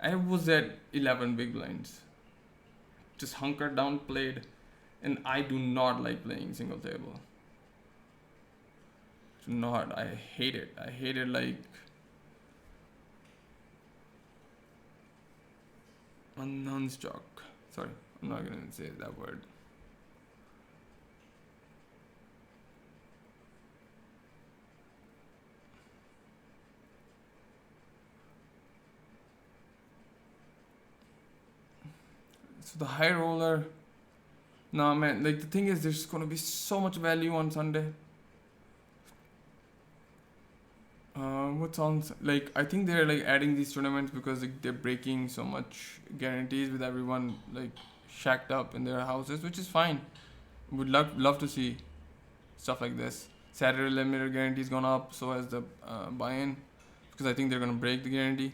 I was at 11 big blinds. Just hunkered down, played. And I do not like playing single table. Do not. I hate it. I hate it like non-stock. Sorry, I'm not gonna say that word. So the high roller. Nah, man. Like, the thing is, there's gonna be so much value on Sunday. What's on? Like, I think they're like adding these tournaments because like, they're breaking so much guarantees with everyone like shacked up in their houses, which is fine. Would love to see stuff like this. Saturday limiter guarantee's gone up, so has the buy-in, because I think they're gonna break the guarantee.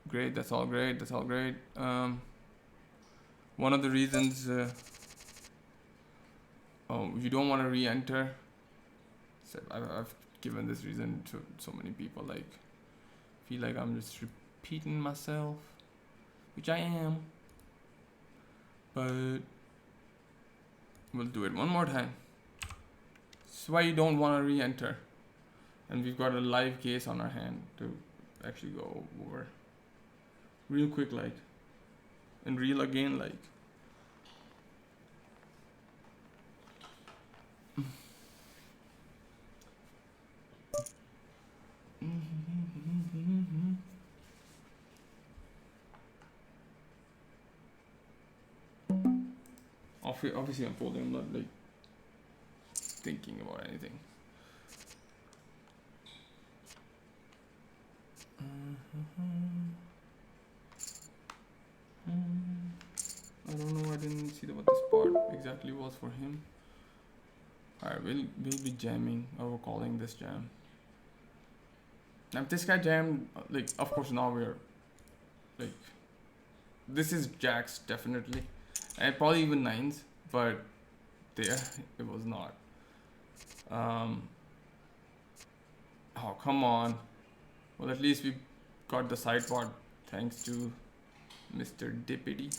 Great. That's all great. That's all great. One of the reasons you don't want to re-enter. So I've given this reason to so many people. Like, feel like I'm just repeating myself, which I am. But we'll do it one more time. That's why you don't want to re-enter. And we've got a live case on our hand to actually go over real quick, like, and reel again, like. Obviously, I'm folding. I'm not like thinking about anything. I don't know. I didn't see what this part exactly was for him. Alright, we'll be jamming, or we're calling this jam. Now, if this guy jammed, like, of course now we're like, this is jacks definitely, and probably even nines, but there it was not. Oh, come on. Well, at least we got the sideboard thanks to Mr. Dippity.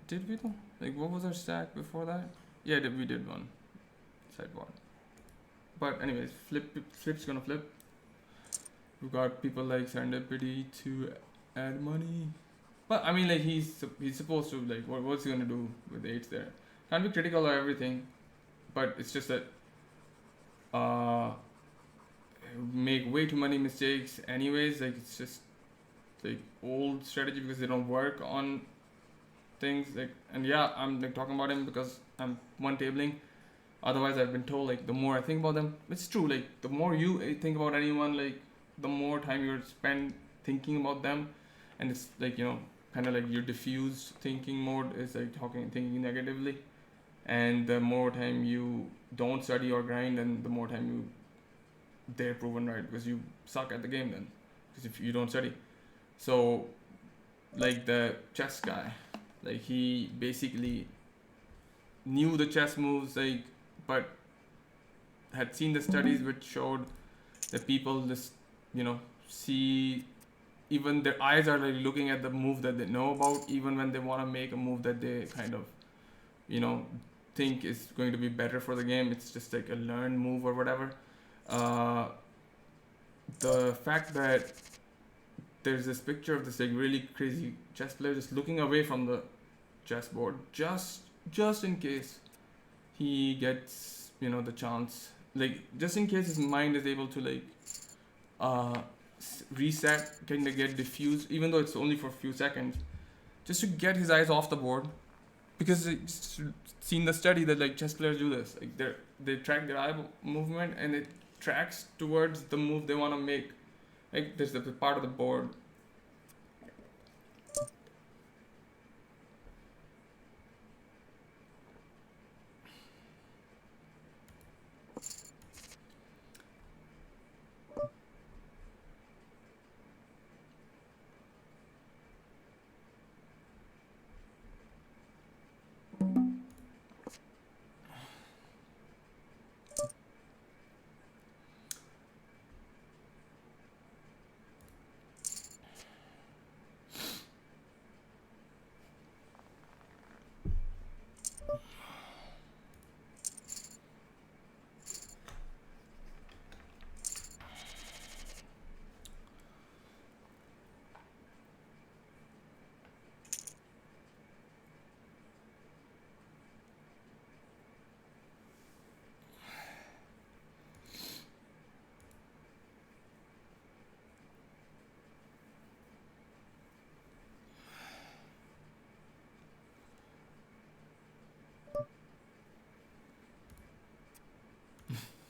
Did we though? Like, what was our stack before that? Yeah, we did one sideboard. But anyways, flip's gonna flip. We got people like Serendipity to add money. But I mean, like, he's supposed to, like, what's he gonna do with the eights there? Can't be critical of everything, but it's just that make way too many mistakes anyways. Like, it's just like old strategy because they don't work on things, like. And yeah, I'm like talking about him because I'm one tabling. Otherwise, I've been told, like, the more I think about them, it's true, like, the more you think about anyone, like, the more time you spend thinking about them. And it's like, you know, kind of like your diffused thinking mode is like thinking negatively. And the more time you don't study or grind, and the more time they're proven right, because you suck at the game then, because if you don't study. So, like, the chess guy, like, he basically knew the chess moves, like, but had seen the studies which showed that people just, you know, see, even their eyes are like looking at the move that they know about, even when they want to make a move that they kind of, you know, think is going to be better for the game. It's just like a learned move or whatever. The fact that there's this picture of this like really crazy chess player just looking away from the chessboard, just in case he gets, you know, the chance, like, just in case his mind is able to, like, reset, kind of get diffused, even though it's only for a few seconds, just to get his eyes off the board. Because it's seen the study that, like, chess players do this, like, they track their eye movement, and it tracks towards the move they want to make. Like, there's the part of the board.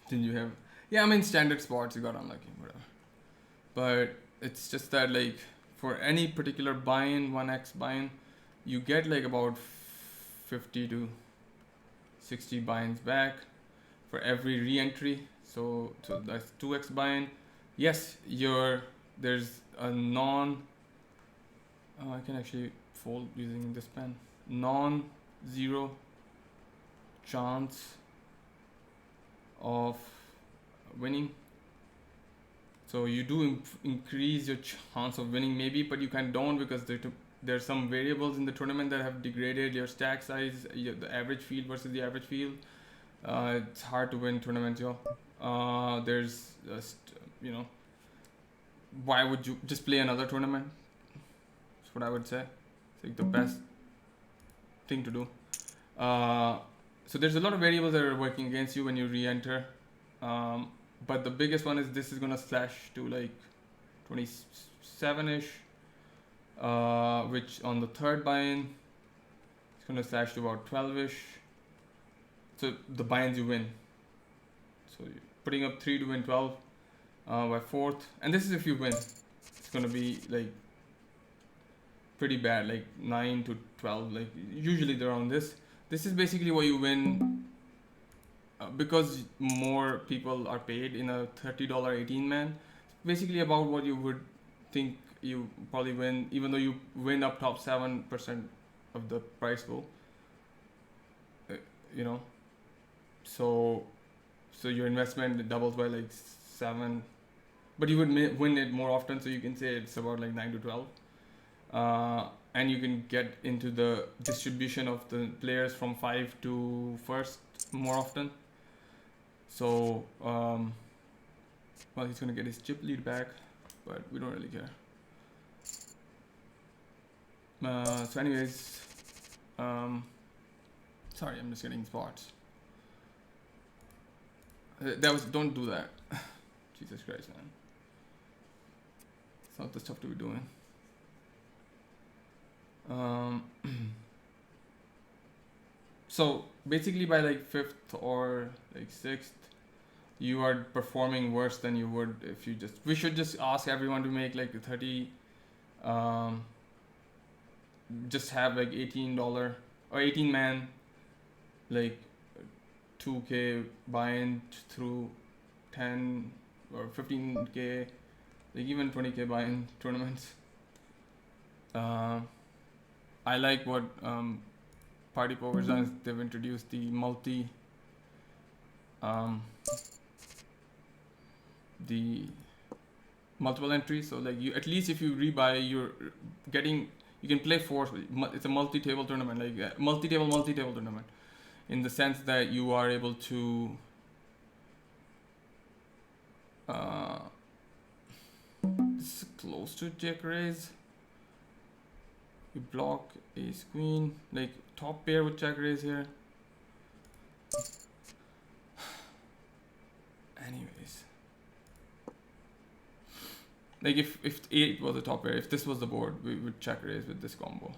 Did you have? Yeah, I mean, standard spots you got unlucky, whatever. But it's just that, like, for any particular buy-in, 1x buy-in, you get like about 50 to 60 buy-ins back for every re-entry. So that's 2x buy-in. Yes, there's a I can actually fold using this pen. Non-zero chance of winning. So you do increase your chance of winning maybe, but you kind of don't, because there's some variables in the tournament that have degraded your stack size, the average field versus the average field. It's hard to win tournaments, yo. There's just, why would you just play another tournament? That's what I would say. It's like the best thing to do. So there's a lot of variables that are working against you when you re-enter. But the biggest one is this is gonna slash to like 27-ish, which on the third buy-in, it's gonna slash to about 12-ish. So the buy-ins you win. So you're putting up 3 to win 12 by fourth, and this is if you win. It's gonna be like pretty bad, like 9 to 12. Like usually they're on this. This is basically what you win. Because more people are paid in a $30 18 man, basically about what you would think you probably win, even though you win up top 7% of the price pool. So your investment doubles by like 7, but you would win it more often. So you can say it's about like 9 to 12, and you can get into the distribution of the players from 5 to first more often. So, well, he's gonna get his chip lead back, but we don't really care. So anyways, sorry, I'm just getting spots. Don't do that. Jesus Christ, man. It's not the stuff to be doing. So basically by like 5th or like 6th, you are performing worse than you would if you we should just ask everyone to make like a 30, just have like $18 or 18 man, like 2k buy-in through 10 or 15k, like even 20k buy-in tournaments. I like what Party Poker's done is they've introduced the multiple entries. So like you, at least if you rebuy, you can play 4. It's a multi-table tournament, like multi-table tournament, in the sense that you are able to this is close to check raise. You block ace queen, like top pair with check raise here. Anyways, like if 8 was a top pair, if this was the board, we would check raise with this combo,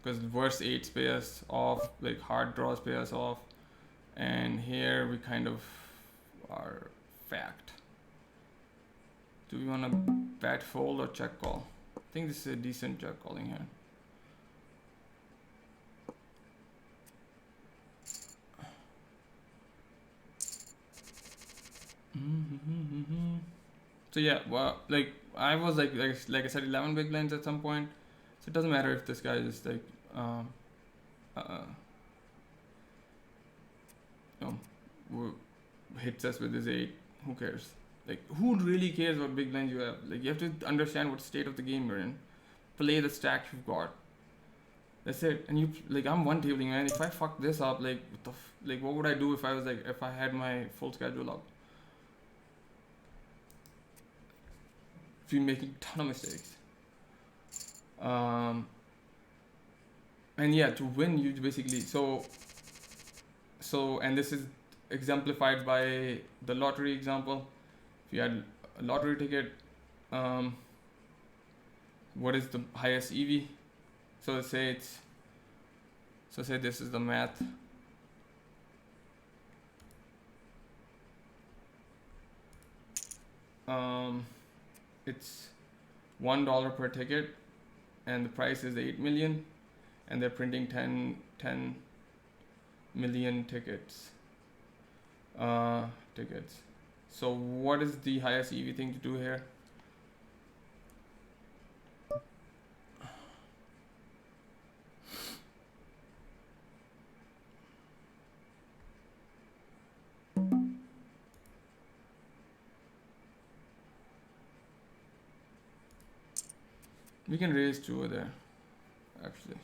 because worst 8s pay us off, like hard draws pay us off, and here we kind of are fact. Do we want to bet fold or check call? I think this is a decent check calling here. So yeah, well, like I was like I said, 11 big blinds at some point. So it doesn't matter if this guy is like, hits us with his 8. Who cares? Like, who really cares what big blinds you have? Like, you have to understand what state of the game you're in. Play the stack you've got. That's it. And I'm one tabling, man. If I fuck this up, like, what would I do if I had my full schedule up? If you're making a ton of mistakes. And yeah, to win, you basically, and this is exemplified by the lottery example. If you had a lottery ticket, what is the highest EV? So say this is the math. It's $1 per ticket, and the price is 8 million, and they're printing 10 million tickets. So what is the highest EV thing to do here? We can raise 2 over there, actually.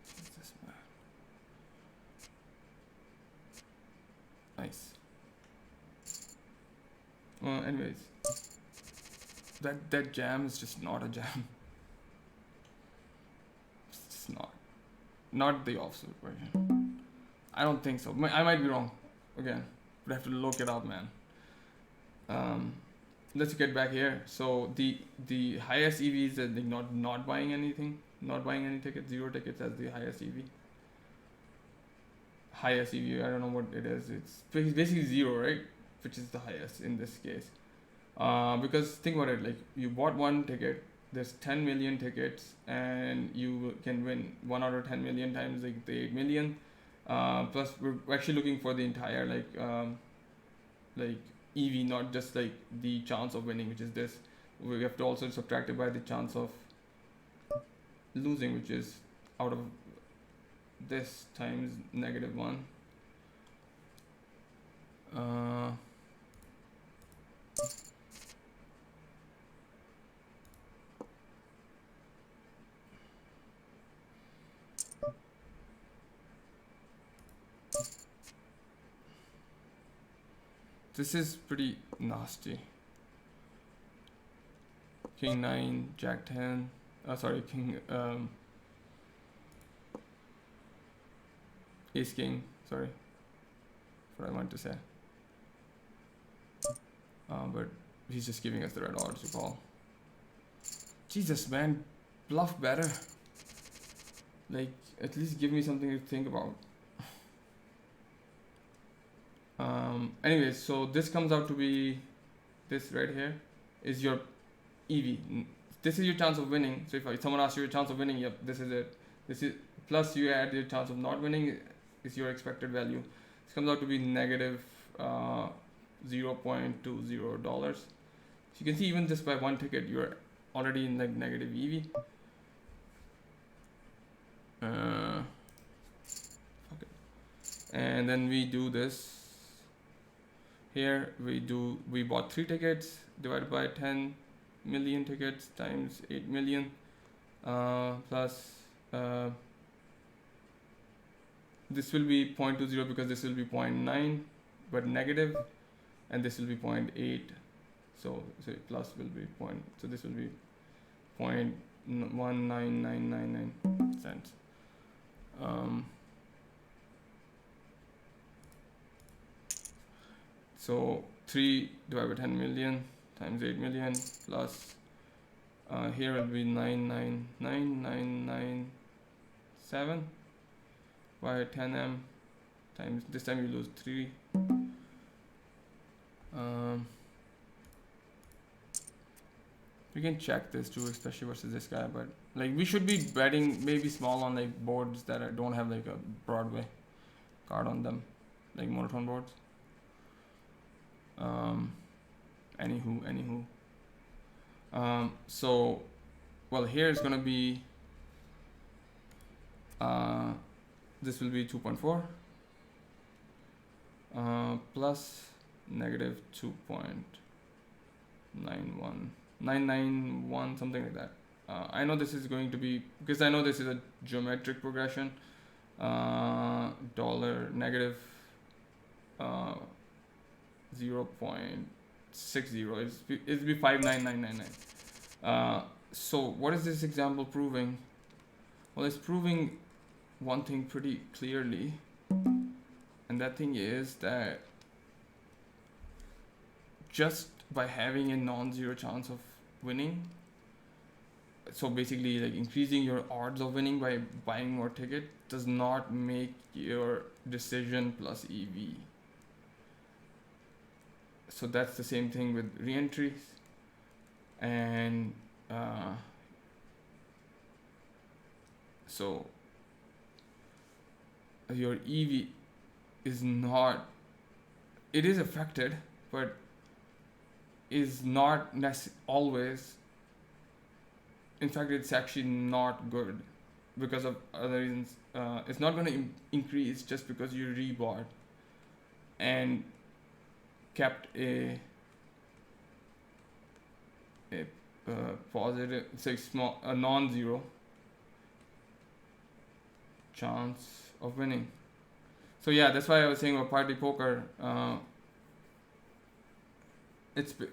Jesus, man. Nice. Anyways, that jam is just not a jam. It's just not the offsuit version. I don't think so. I might be wrong. Again, but I have to look it up, man. Let's get back here. So the highest EV is that not buying anything, not buying any tickets, 0 tickets as the highest EV. Highest EV, I don't know what it is. It's basically 0, right? Which is the highest in this case. Because think about it, like you bought 1 ticket, there's 10 million tickets, and you can win 1 out of 10 million times like the 8 million. Plus we're actually looking for the entire like EV, not just like the chance of winning, which is this. We have to also subtract it by the chance of losing, which is out of this times -1. This is pretty nasty. King 9, Jack 10. Sorry, King. Ace King. Sorry, what I wanted to say. But he's just giving us the red odds to call. Jesus, man, bluff better. Like, at least give me something to think about. Anyways, so this comes out to be this right here is your EV. This is your chance of winning. So if someone asks you your chance of winning, yep, this is it. This is plus you add your chance of not winning is your expected value. This comes out to be negative $0.20. So you can see even just by 1 ticket, you're already in like negative EV. Okay. And then we do this. Here we bought 3 tickets divided by 10 million tickets times 8 million plus this will be 0.20 because this will be 0.9 but negative, and this will be 0.8, so plus will be point, so this will be 0.19999 cents. So 3 divided by 10 million times 8 million plus here will be 999,997 by 10M times, this time you lose 3. We can check this too, especially versus this guy, but like we should be betting maybe small on like boards that don't have like a Broadway card on them, like monotone boards. Anywho. So, well, here is gonna be this will be 2.4 plus negative 2.91991, something like that. I know this is going to be, because I know this is a geometric progression. Dollar negative 0.60. It'll be 59999. So what is this example proving? Well, it's proving one thing pretty clearly, and that thing is that just by having a non-zero chance of winning, so basically like increasing your odds of winning by buying more ticket, does not make your decision plus EV. So that's the same thing with re-entries, and so your EV is not, it is affected, but is not always. In fact, it's actually not good because of other reasons. It's not going to increase just because you rebought and kept a positive, say a non-zero chance of winning. So yeah, that's why I was saying about party poker.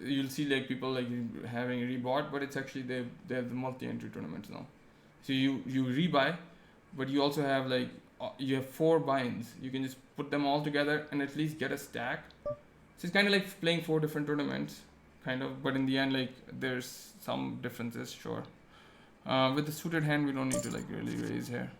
You'll see like people like having rebought, but it's actually they have the multi-entry tournaments now. So you rebuy, but you also have like you have 4 binds. You can just put them all together and at least get a stack. So it's kind of like playing 4 different tournaments, kind of. But in the end, like there's some differences, sure. With the suited hand, we don't need to like really raise here.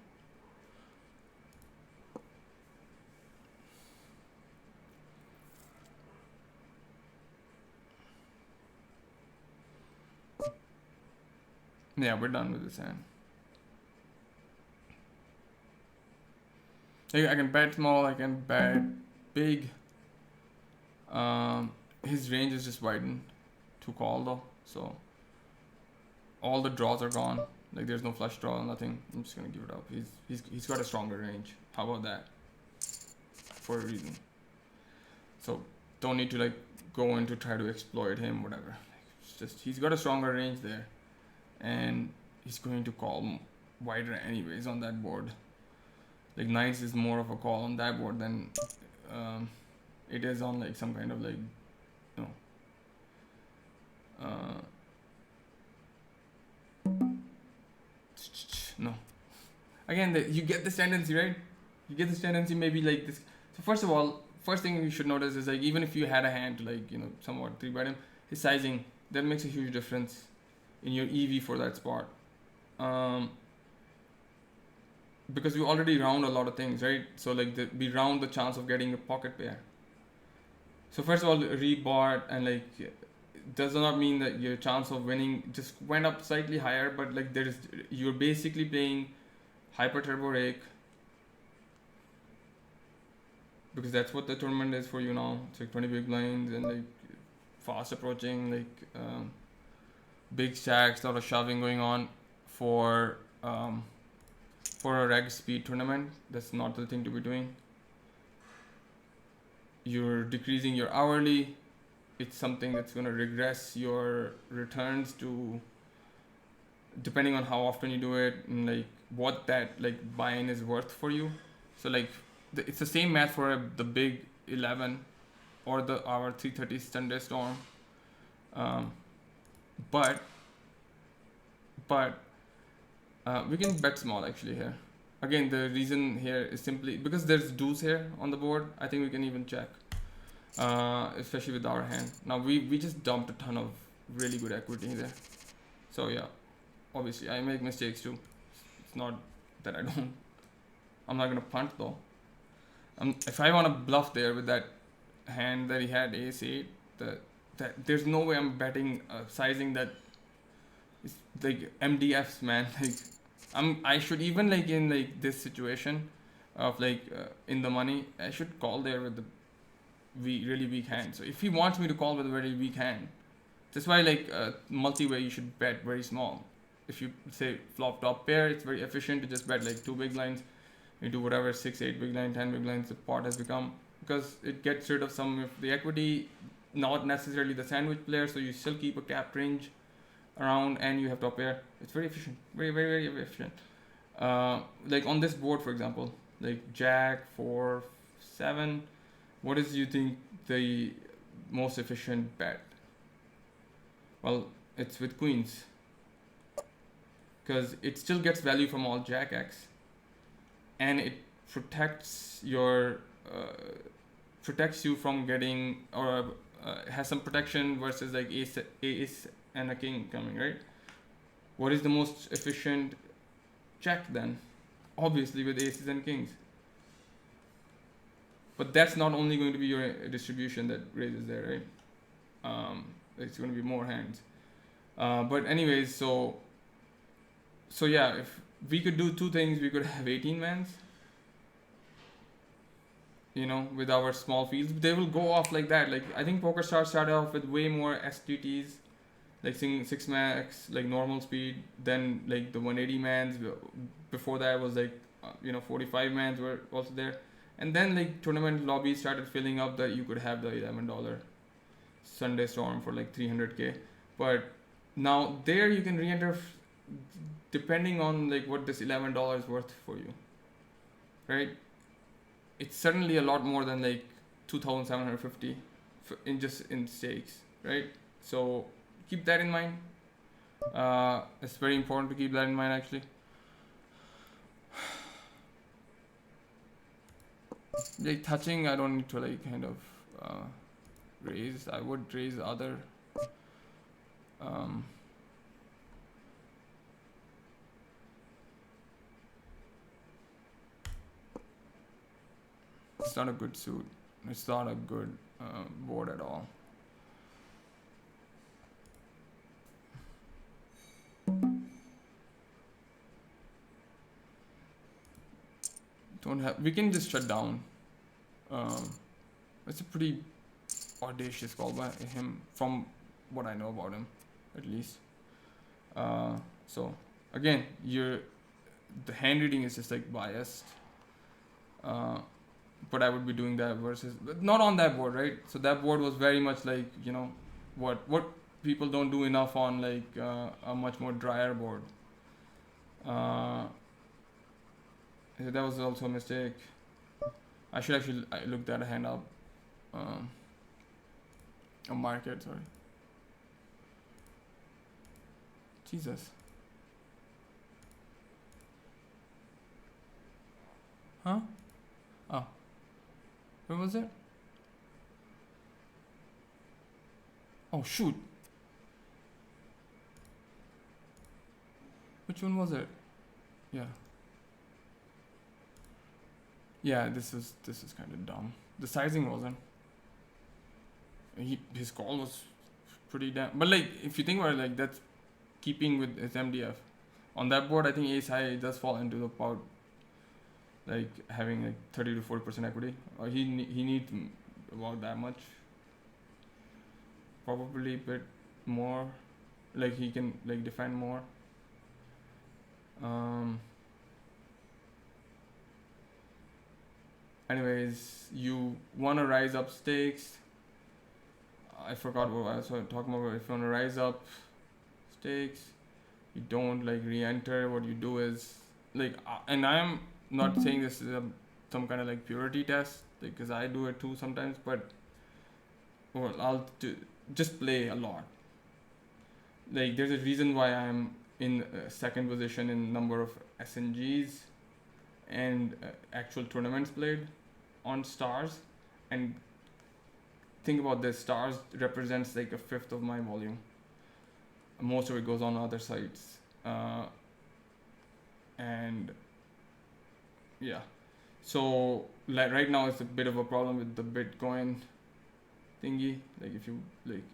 Yeah, we're done with this hand. I can bet small, I can bet big. His range is just widened to call though, so all the draws are gone. Like there's no flush draw, nothing. I'm just gonna give it up. He's got a stronger range. How about that? For a reason. So don't need to like go in to try to exploit him, whatever. It's just he's got a stronger range there, and he's going to call wider anyways on that board. Like knights is more of a call on that board than it is on like some kind of like no. Again, you get this tendency, right? You get this tendency maybe like this. So first of all, first thing you should notice is like even if you had a hand to like somewhat 3-bet him, his sizing that makes a huge difference in your EV for that spot. Because we already round a lot of things, right? So like we round the chance of getting a pocket pair. So first of all, rebought and like does not mean that your chance of winning just went up slightly higher, but like you're basically playing hyper turbo rake because that's what the tournament is for you now. It's like 20 big blinds and like fast approaching, like big stacks, a lot of shoving going on for a reg speed tournament. That's not the thing to be doing. You're decreasing your hourly. It's something that's going to regress your returns to depending on how often you do it and like what that like buy-in is worth for you. So like it's the same math for the big 11 or our 330 thunderstorm, but we can bet small actually here. Again, the reason here is simply because there's deuce here on the board. I think we can even check, especially with our hand. Now we just dumped a ton of really good equity there. So yeah, obviously I make mistakes too. It's not that I don't. I'm not gonna punt though. If I want to bluff there with that hand that he had ace 8, that there's no way I'm betting sizing that is like MDFs, man. Like I should even like in like this situation of like in the money, I should call there with the really weak hand. So if he wants me to call with a very weak hand, that's why like multi-way you should bet very small. If you say flop top pair, it's very efficient to just bet like 2 big blinds into whatever 6, 8 big line, 10 big lines the pot has become, because it gets rid of some of the equity, not necessarily the sandwich player, so you still keep a capped range around and you have top pair. It's very efficient, very efficient. Like on this board, for example, like Jack 4, 7, what is you think the most efficient bet? Well, it's with queens, because it still gets value from all Jack X, and it protects your protects you from getting, or has some protection versus like ace and a king coming, right? What is the most efficient check then? Obviously with aces and kings. But that's not only going to be your distribution that raises there, right? It's going to be more hands. But anyways, so yeah, if we could do two things, we could have 18 mans. with our small fields, they will go off like that. Like I think PokerStars started off with way more STTs, like six max, like normal speed. Then like the 180 mans. Before that was like 45 mans were also there, and then like tournament lobbies started filling up that you could have the $11 Sunday Storm for like 300k, but now there you can re-enter depending on like what this $11 is worth for you, right? It's certainly a lot more than like 2,750 in stakes, right? So keep that in mind. It's very important to keep that in mind actually. Like touching, I don't need to like kind of raise. I would raise other. It's not a good suit. It's not a good board at all. Don't have. We can just shut down. It's a pretty audacious call by him, from what I know about him, at least. So again, the hand reading is just like biased. But I would be doing that versus not on that board, right? So that board was very much like what people don't do enough on like a much more drier board. That was also a mistake. I should actually look that hand up. A market, sorry. Jesus. Huh? Oh. Where was it? Oh shoot. Which one was it? Yeah. Yeah, this is kind of dumb. The sizing wasn't. His call was pretty damn. But like, if you think about it, like that's keeping with his MDF. On that board, I think ace high does fall into the part, like having like 30 to 40% equity. Or he needs about that much. Probably a bit more. Like he can like defend more. Anyways, you want to rise up stakes. I forgot what I was talking about. If you want to rise up stakes, you don't like re-enter. What you do is like, and I am not saying this is some kind of like purity test, because I do it too sometimes. But I'll just play a lot. Like there's a reason why I'm in second position in number of SNGs and actual tournaments played on stars. And think about this, stars represents like a fifth of my volume. Most of it goes on other sites, and yeah, so like right now it's a bit of a problem with the Bitcoin thingy. Like if you like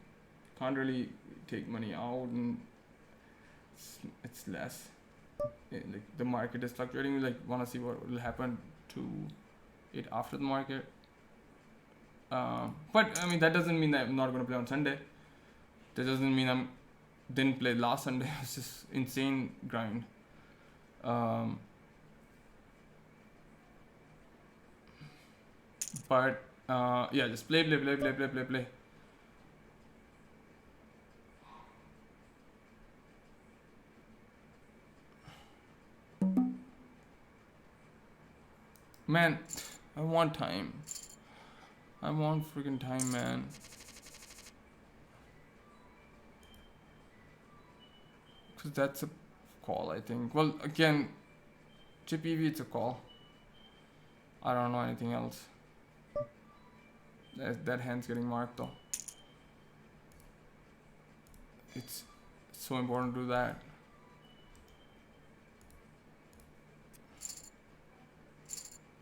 can't really take money out, and it's less. Like the market is fluctuating. We like want to see what will happen to it after the market. But I mean that doesn't mean that I'm not going to play on Sunday. That doesn't mean I didn't play last Sunday. It's just insane grind. But yeah, just play. Man, I want time. I want freaking time, man. Because that's a call, I think. Well, again, chip EV, it's a call. I don't know anything else. That hand's getting marked though. It's so important to do that.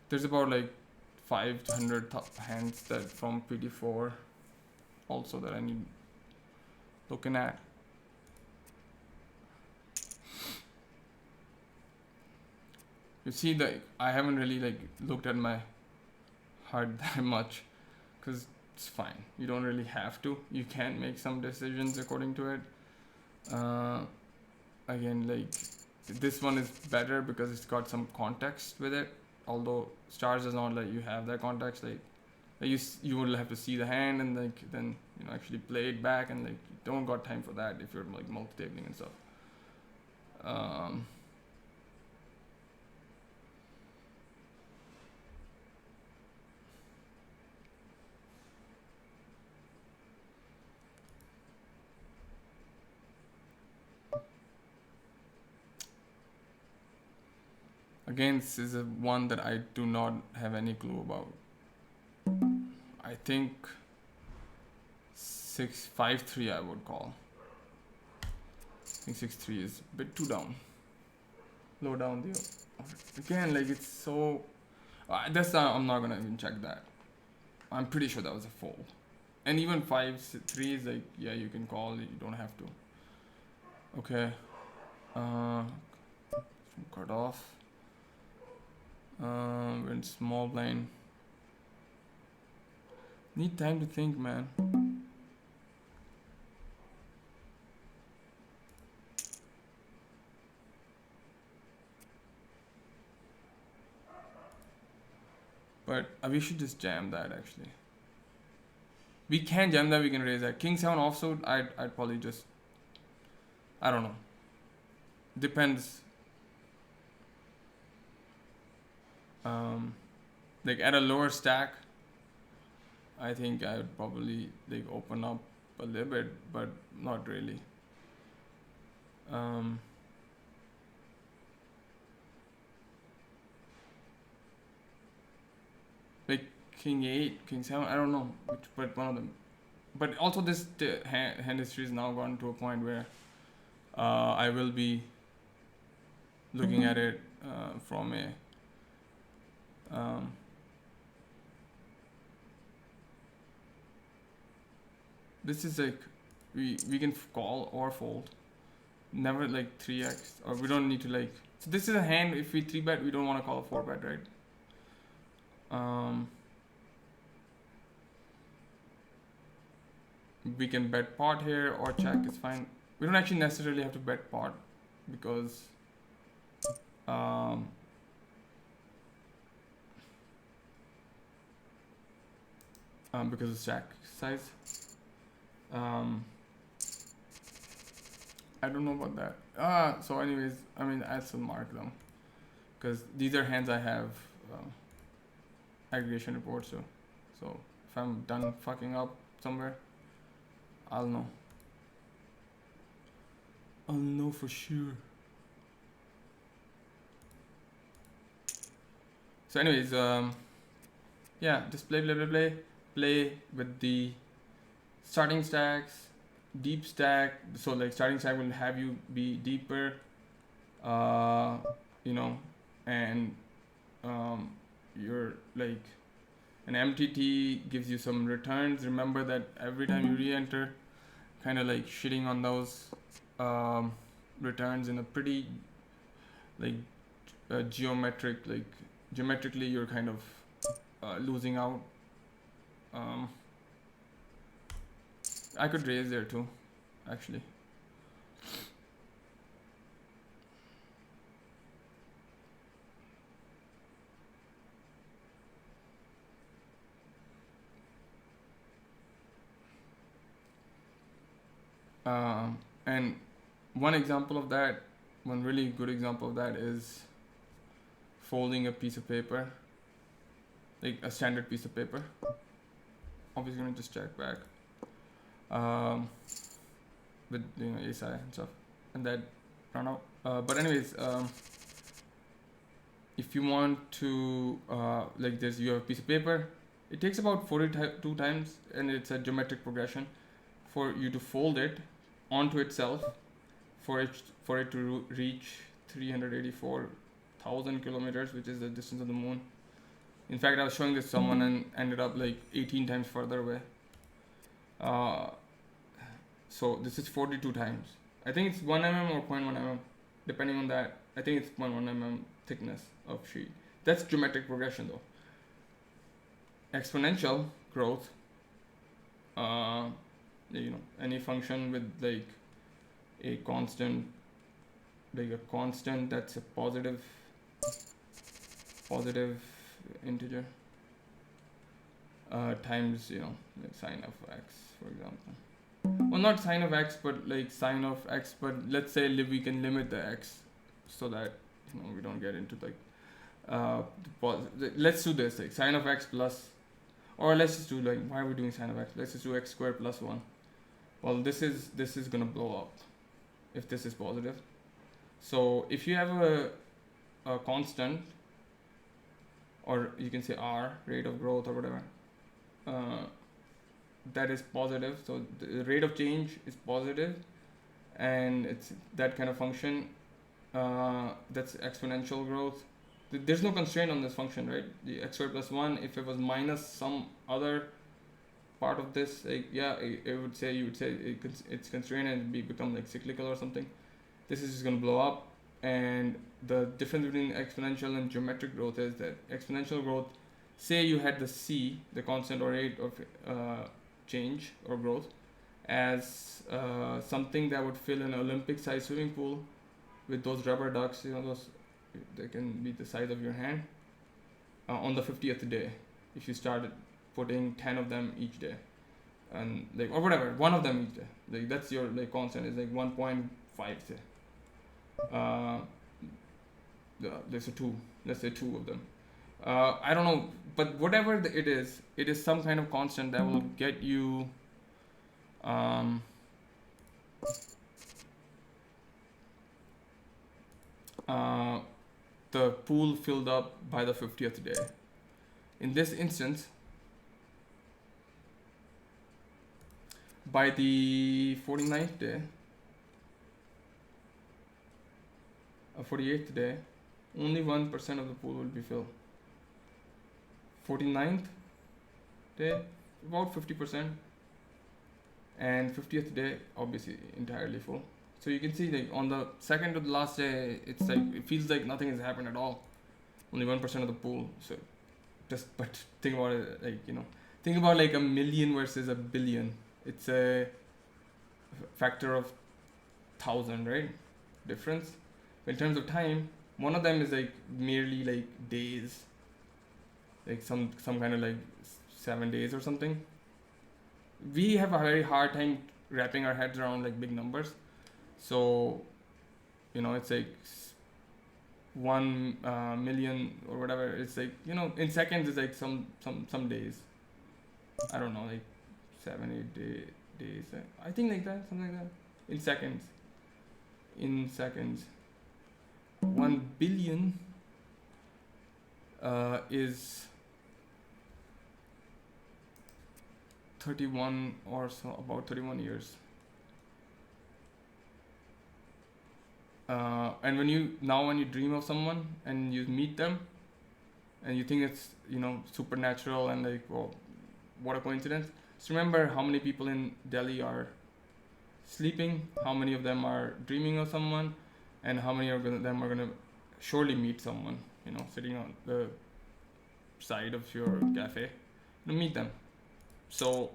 There's about like 500 hands that from PD4 also that I need looking at. You see, I haven't really like looked at my hurt that much, because it's fine. You don't really have to. You can make some decisions according to it. Again, like this one is better because it's got some context with it. Although stars does not let you have that context. Like you will have to see the hand and like then actually play it back, and like you don't got time for that if you're like multitabling and stuff. Again, this is a one that I do not have any clue about. I think 6-5-3 I would call. I think 6-3 is a bit too down. Low down the again, like it's so. That's I'm not gonna even check that. I'm pretty sure that was a fold. And even 5-3 is like, yeah, you can call. You don't have to. Okay. Cut off. We're in small blind. Need time to think, man. But we should just jam that actually. We can jam that, we can raise that. King 7 offsuit, I'd probably just, I don't know. Depends. Like at a lower stack, I think I would probably like open up a little bit, but not really. Like King 8, King 7, I don't know which, but one of them. But also this hand history is now gone to a point where I will be looking at it from a this is like we can call or fold, never like 3x, or we don't need to like. So this is a hand, if we 3-bet we don't want to call a 4-bet, right? We can bet pot here or check, it's fine. We don't actually necessarily have to bet pot because because of stack size. I don't know about that. So anyways, I mean, I still mark them because these are hands I have aggregation reports to. So if I'm done fucking up somewhere, I'll know. I'll know for sure. So anyways, yeah, just play with the starting stacks, deep stack. So like starting stack will have you be deeper, and you're like an MTT gives you some returns. Remember that every time you re-enter, kind of like shitting on those returns in a pretty like geometrically you're kind of losing out. I could raise there too, actually. And one really good example of that is folding a piece of paper, like a standard piece of paper. Obviously gonna just check back with ace high and stuff, and that run out. But anyways, if you want to like this, you have a piece of paper. It takes about 42 times, and it's a geometric progression for you to fold it onto itself, for it to reach 384,000 kilometers, which is the distance of the moon. In fact, I was showing this to someone and ended up like 18 times further away. So this is 42 times. I think it's 1 mm or 0.1 mm, depending on that. I think it's 0.1 mm thickness of sheet. That's geometric progression though. exponential growth, uh, any function with like a constant, that's a positive integer, times like sine of x, for example. Well, not sine of x, but like sine of x. But let's say we can limit the x so that we don't get into like let's do this, like sine of x plus, or let's just do like, why are we doing sine of x? Let's just do x squared plus 1. Well, this is gonna blow up if this is positive. So if you have a constant, or you can say r, rate of growth or whatever, that is positive, so the rate of change is positive, and it's that kind of function, that's exponential growth. There's no constraint on this function, right? The x squared plus 1, if it was minus some other part of this, like, yeah, you would say it's constrained and become like cyclical or something. This is just going to blow up. And the difference between exponential and geometric growth is that exponential growth, say you had the c, the constant or rate of change or growth, as something that would fill an Olympic-sized swimming pool with those rubber ducks, those, they can be the size of your hand, on the 50th day, if you started putting 10 of them each day, and like, or whatever, one of them each day, like that's your like constant is like 1.5, say. There's let's say two of them. I don't know, but whatever it is some kind of constant that will get you the pool filled up by the 50th day. In this instance, by the 49th day, 48th day, only 1% of the pool will be filled. 49th day, about 50%, and 50th day, obviously entirely full. So you can see, like, on the second to the last day, it's like it feels like nothing has happened at all. Only 1% of the pool. So but think about it, like, think about like a million versus a billion. It's a factor of 1,000, right? Difference. In terms of time, one of them is like merely like days, like some kind of like 7 days or something. We have a very hard time wrapping our heads around like big numbers. So, it's like 1 million or whatever. It's like, in seconds it's like some days. I don't know, like 7-8 days. I think like that, something like that. In seconds. 1 billion is 31 or so, about 31 years. And when you dream of someone and you meet them and you think it's supernatural and like, well, what a coincidence, just remember how many people in Delhi are sleeping, how many of them are dreaming of someone, and how many of them are gonna surely meet someone, sitting on the side of your cafe, to meet them. So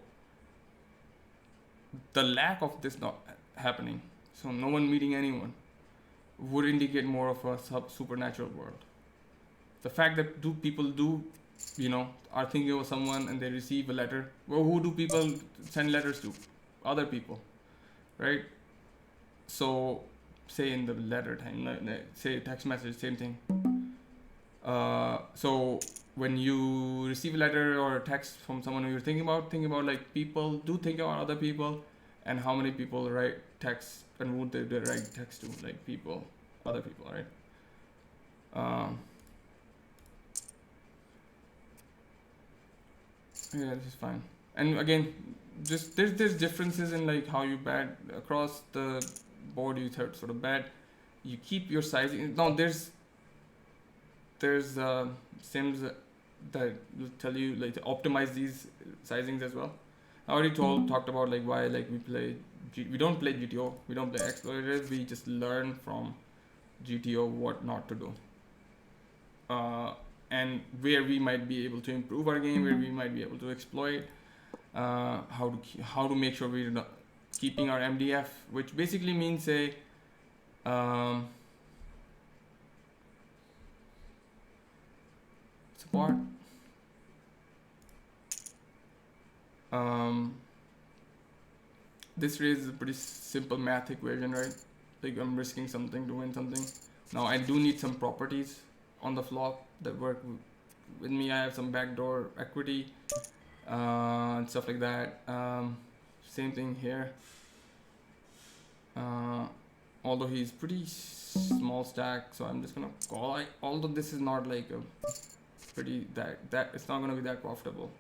the lack of this not happening, so no one meeting anyone, would indicate more of a supernatural world. The fact that people are thinking of someone and they receive a letter. Well, who do people send letters to? Other people, right? So, say in the letter time, say text message, same thing. So when you receive a letter or a text from someone who you're thinking about, like, people do think about other people, and how many people write text, and who they write text to, like other people, right? Yeah, this is fine. And again, just there's differences in like how you bat across the board. You sort of bat. You keep your sizing. No, there's sims that will tell you like to optimize these sizings as well. I already talked about like why like we don't play GTO, we don't play explorators. We just learn from GTO what not to do. and where we might be able to improve our game, where we might be able to exploit, how to make sure we're not keeping our MDF, which basically means a support. This raises a pretty simple math equation, right? Like I'm risking something to win something. Now I do need some properties on the flop that work with me. I have some backdoor equity and stuff like that. Same thing here. Although he's pretty small stack, so I'm just gonna call. Although this is not like a pretty that it's not gonna be that profitable.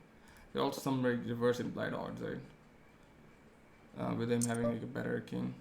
There are also some like reverse implied odds, right? With him having like a better king.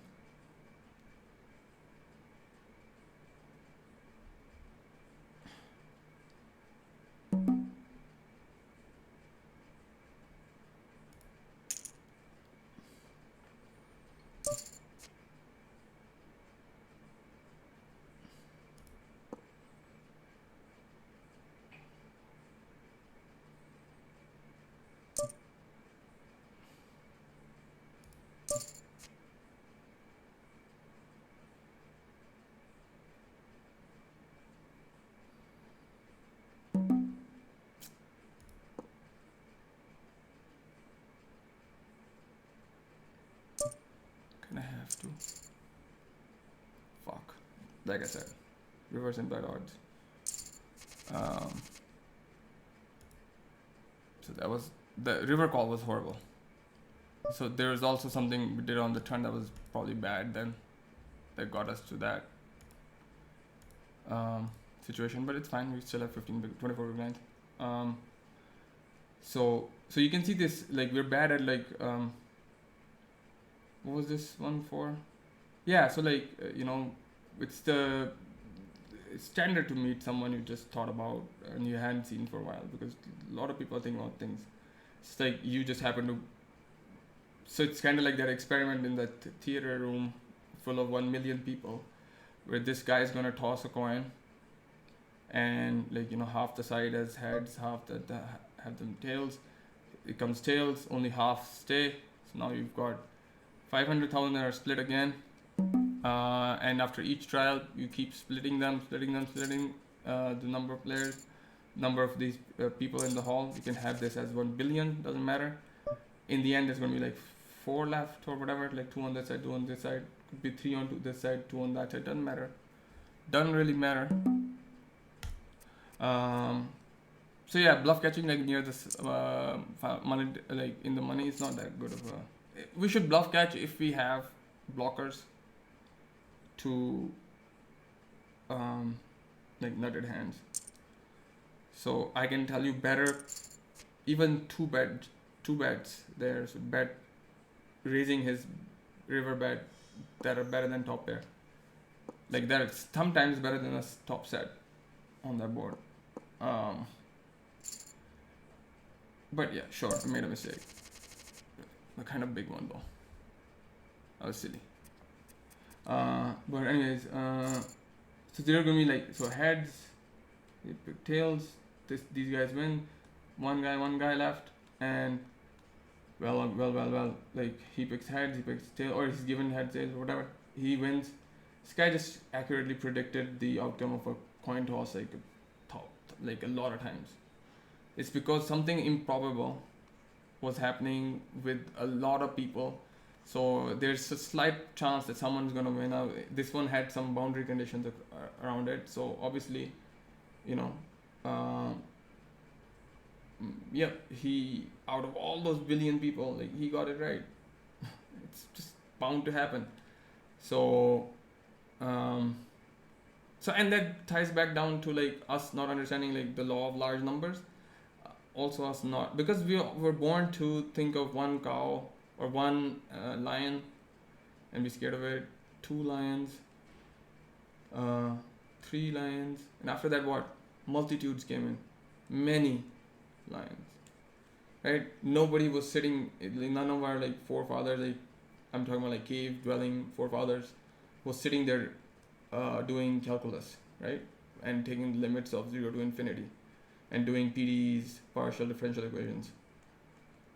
Kind of have to. Fuck. Like I said, reverse implied odds. So that was the river call was horrible. So there was also something we did on the turn that was probably bad then, that got us to that situation. But it's fine. We still have 24 big blinds. So you can see this, like we're bad at like what was this one for? Yeah. So like it's standard to meet someone you just thought about and you hadn't seen for a while, because a lot of people think about things. It's like you just happen to. So it's kind of like that experiment in that theater room full of 1 million people, where this guy is gonna toss a coin, and like half the side has heads, half have them tails. It comes tails, only half stay. So now you've got 500,000 that are split again. And after each trial, you keep splitting the number of players, number of these people in the hall. You can have this as 1 billion, doesn't matter. In the end, there's going to be like 4 left or whatever, like 2 on this side, 2 on this side. Could be 3 on this side, 2 on that side. Doesn't matter. Doesn't really matter. So yeah, bluff catching like near this money, like in the money, is not that good of a. We should bluff catch if we have blockers to like nutted hands. So I can tell you better, even two bets there. So bet raising his river bet that are better than top pair. Like that, it's sometimes better than a top set on that board. But yeah, sure, I made a mistake. A kind of big one though. I was silly. But anyways, so they're gonna be like, so heads, you pick tails. These guys win. One guy left, and well. Like he picks heads, he picks tails, or he's given heads, tails, or whatever. He wins. This guy just accurately predicted the outcome of a coin toss like a lot of times. It's because something improbable was happening with a lot of people. So there's a slight chance that someone's gonna win out. This one had some boundary conditions around it. So obviously, he out of all those billion people, like he got it right. It's just bound to happen. So and that ties back down to like us not understanding like the law of large numbers. Also us not, because we were born to think of one cow or one lion and be scared of it. 2 lions, 3 lions, and after that what? Multitudes came in. Many lions. Right? Nobody was sitting, none of our like forefathers, like I'm talking about like cave dwelling forefathers, was sitting there doing calculus, right? And taking the limits of 0 to infinity. and doing PDEs, partial differential equations,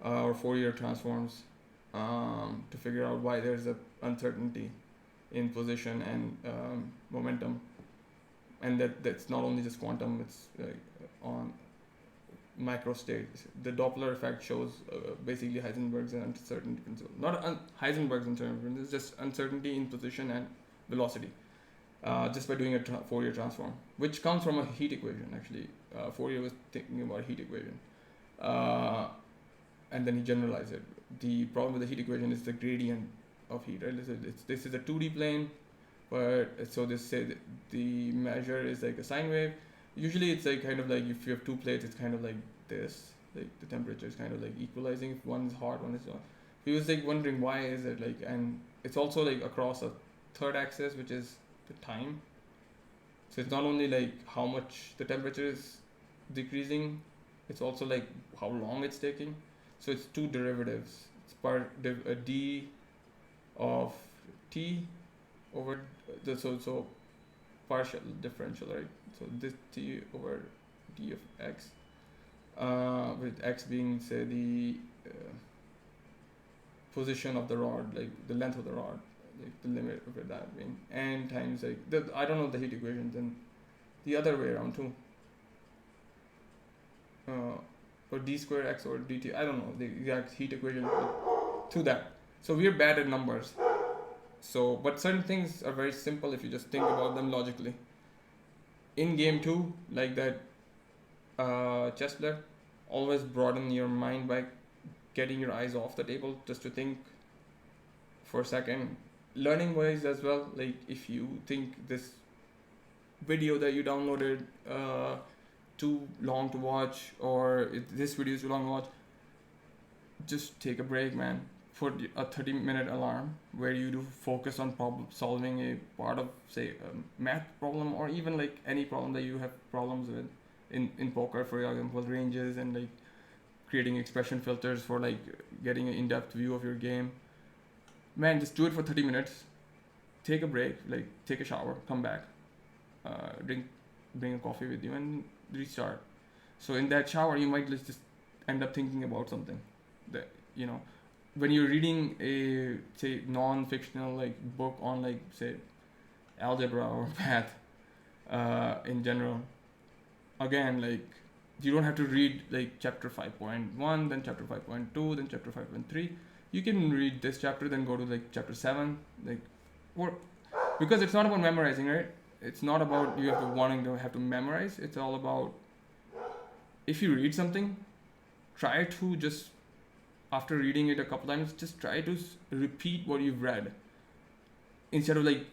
or Fourier transforms, to figure out why there's a uncertainty in position and momentum, and that's not only just quantum, it's on micro states. The Doppler effect shows basically Heisenberg's uncertainty principle. Not Heisenberg's uncertainty principle, it's just uncertainty in position and velocity, just by doing a Fourier transform, which comes from a heat equation actually. Fourier was thinking about a heat equation, and then he generalized it. The problem with the heat equation is the gradient of heat, right? This is a 2D plane, but so they say that the measure is like a sine wave. Usually it's like kind of like if you have two plates, it's kind of like this, like the temperature is kind of like equalizing. If one is hot, one is not. He was like wondering why is it like, and it's also like across a third axis, which is the time. So it's not only like how much the temperature is decreasing, it's also like how long it's taking. So it's two derivatives. It's d of t over the so partial differential, right? So this t over d of x, with x being say the position of the rod, like the length of the rod, like the limit of it that being, and times like I don't know the heat equations, and the other way around too. Or d square x or dt, I don't know the exact heat equation to that. So we're bad at numbers. So, but certain things are very simple if you just think about them logically. In game 2, like that chess player, always broaden your mind by getting your eyes off the table just to think for a second. Learning wise as well, like if you think this video that you downloaded too long to watch, or this video is too long to watch, just take a break, man. Put a 30-minute alarm where you do focus on problem solving a part of, say, a math problem, or even like any problem that you have problems with in poker, for example, ranges and like creating expression filters for like getting an in-depth view of your game. Man, just do it for 30 minutes. Take a break, like take a shower, come back, bring a coffee with you, and restart. So in that shower, you might just end up thinking about something that, you know, when you're reading a, say, non-fictional like book on like, say, algebra or math in general, again, like you don't have to read like chapter 5.1, then chapter 5.2, then chapter 5.3. You can read this chapter, then go to like chapter 7, like, or because it's not about memorizing, right? It's not about you have to wanting to have to memorize. It's all about, if you read something, try to just, after reading it a couple times, just try to repeat what you've read, instead of like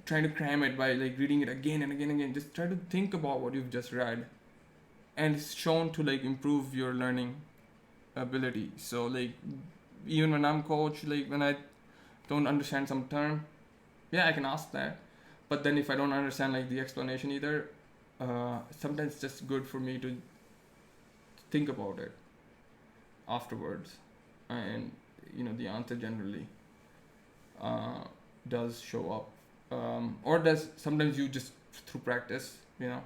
trying to cram it by like reading it again and again and again. Just try to think about what you've just read, and it's shown to like improve your learning ability. So like even when I'm coach, like when I don't understand some term, yeah, I can ask that, but then if I don't understand like the explanation either, sometimes it's just good for me to think about it afterwards, and you know the answer generally does show up, or does sometimes you just through practice, you know,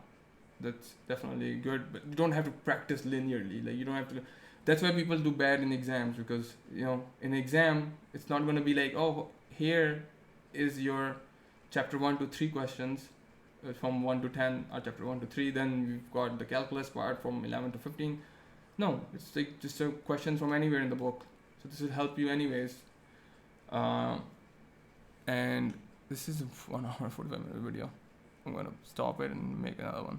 that's definitely good, but you don't have to practice linearly. Like you don't have to. That's why people do bad in exams, because you know in exam it's not going to be like, oh, here is your chapter 1 to 3 questions from 1 to 10, or chapter 1 to 3, then we've got the calculus part from 11 to 15. No, it's like just a question from anywhere in the book. So this will help you anyways. And this is a 1 hour 45-minute video. I'm gonna stop it and make another one.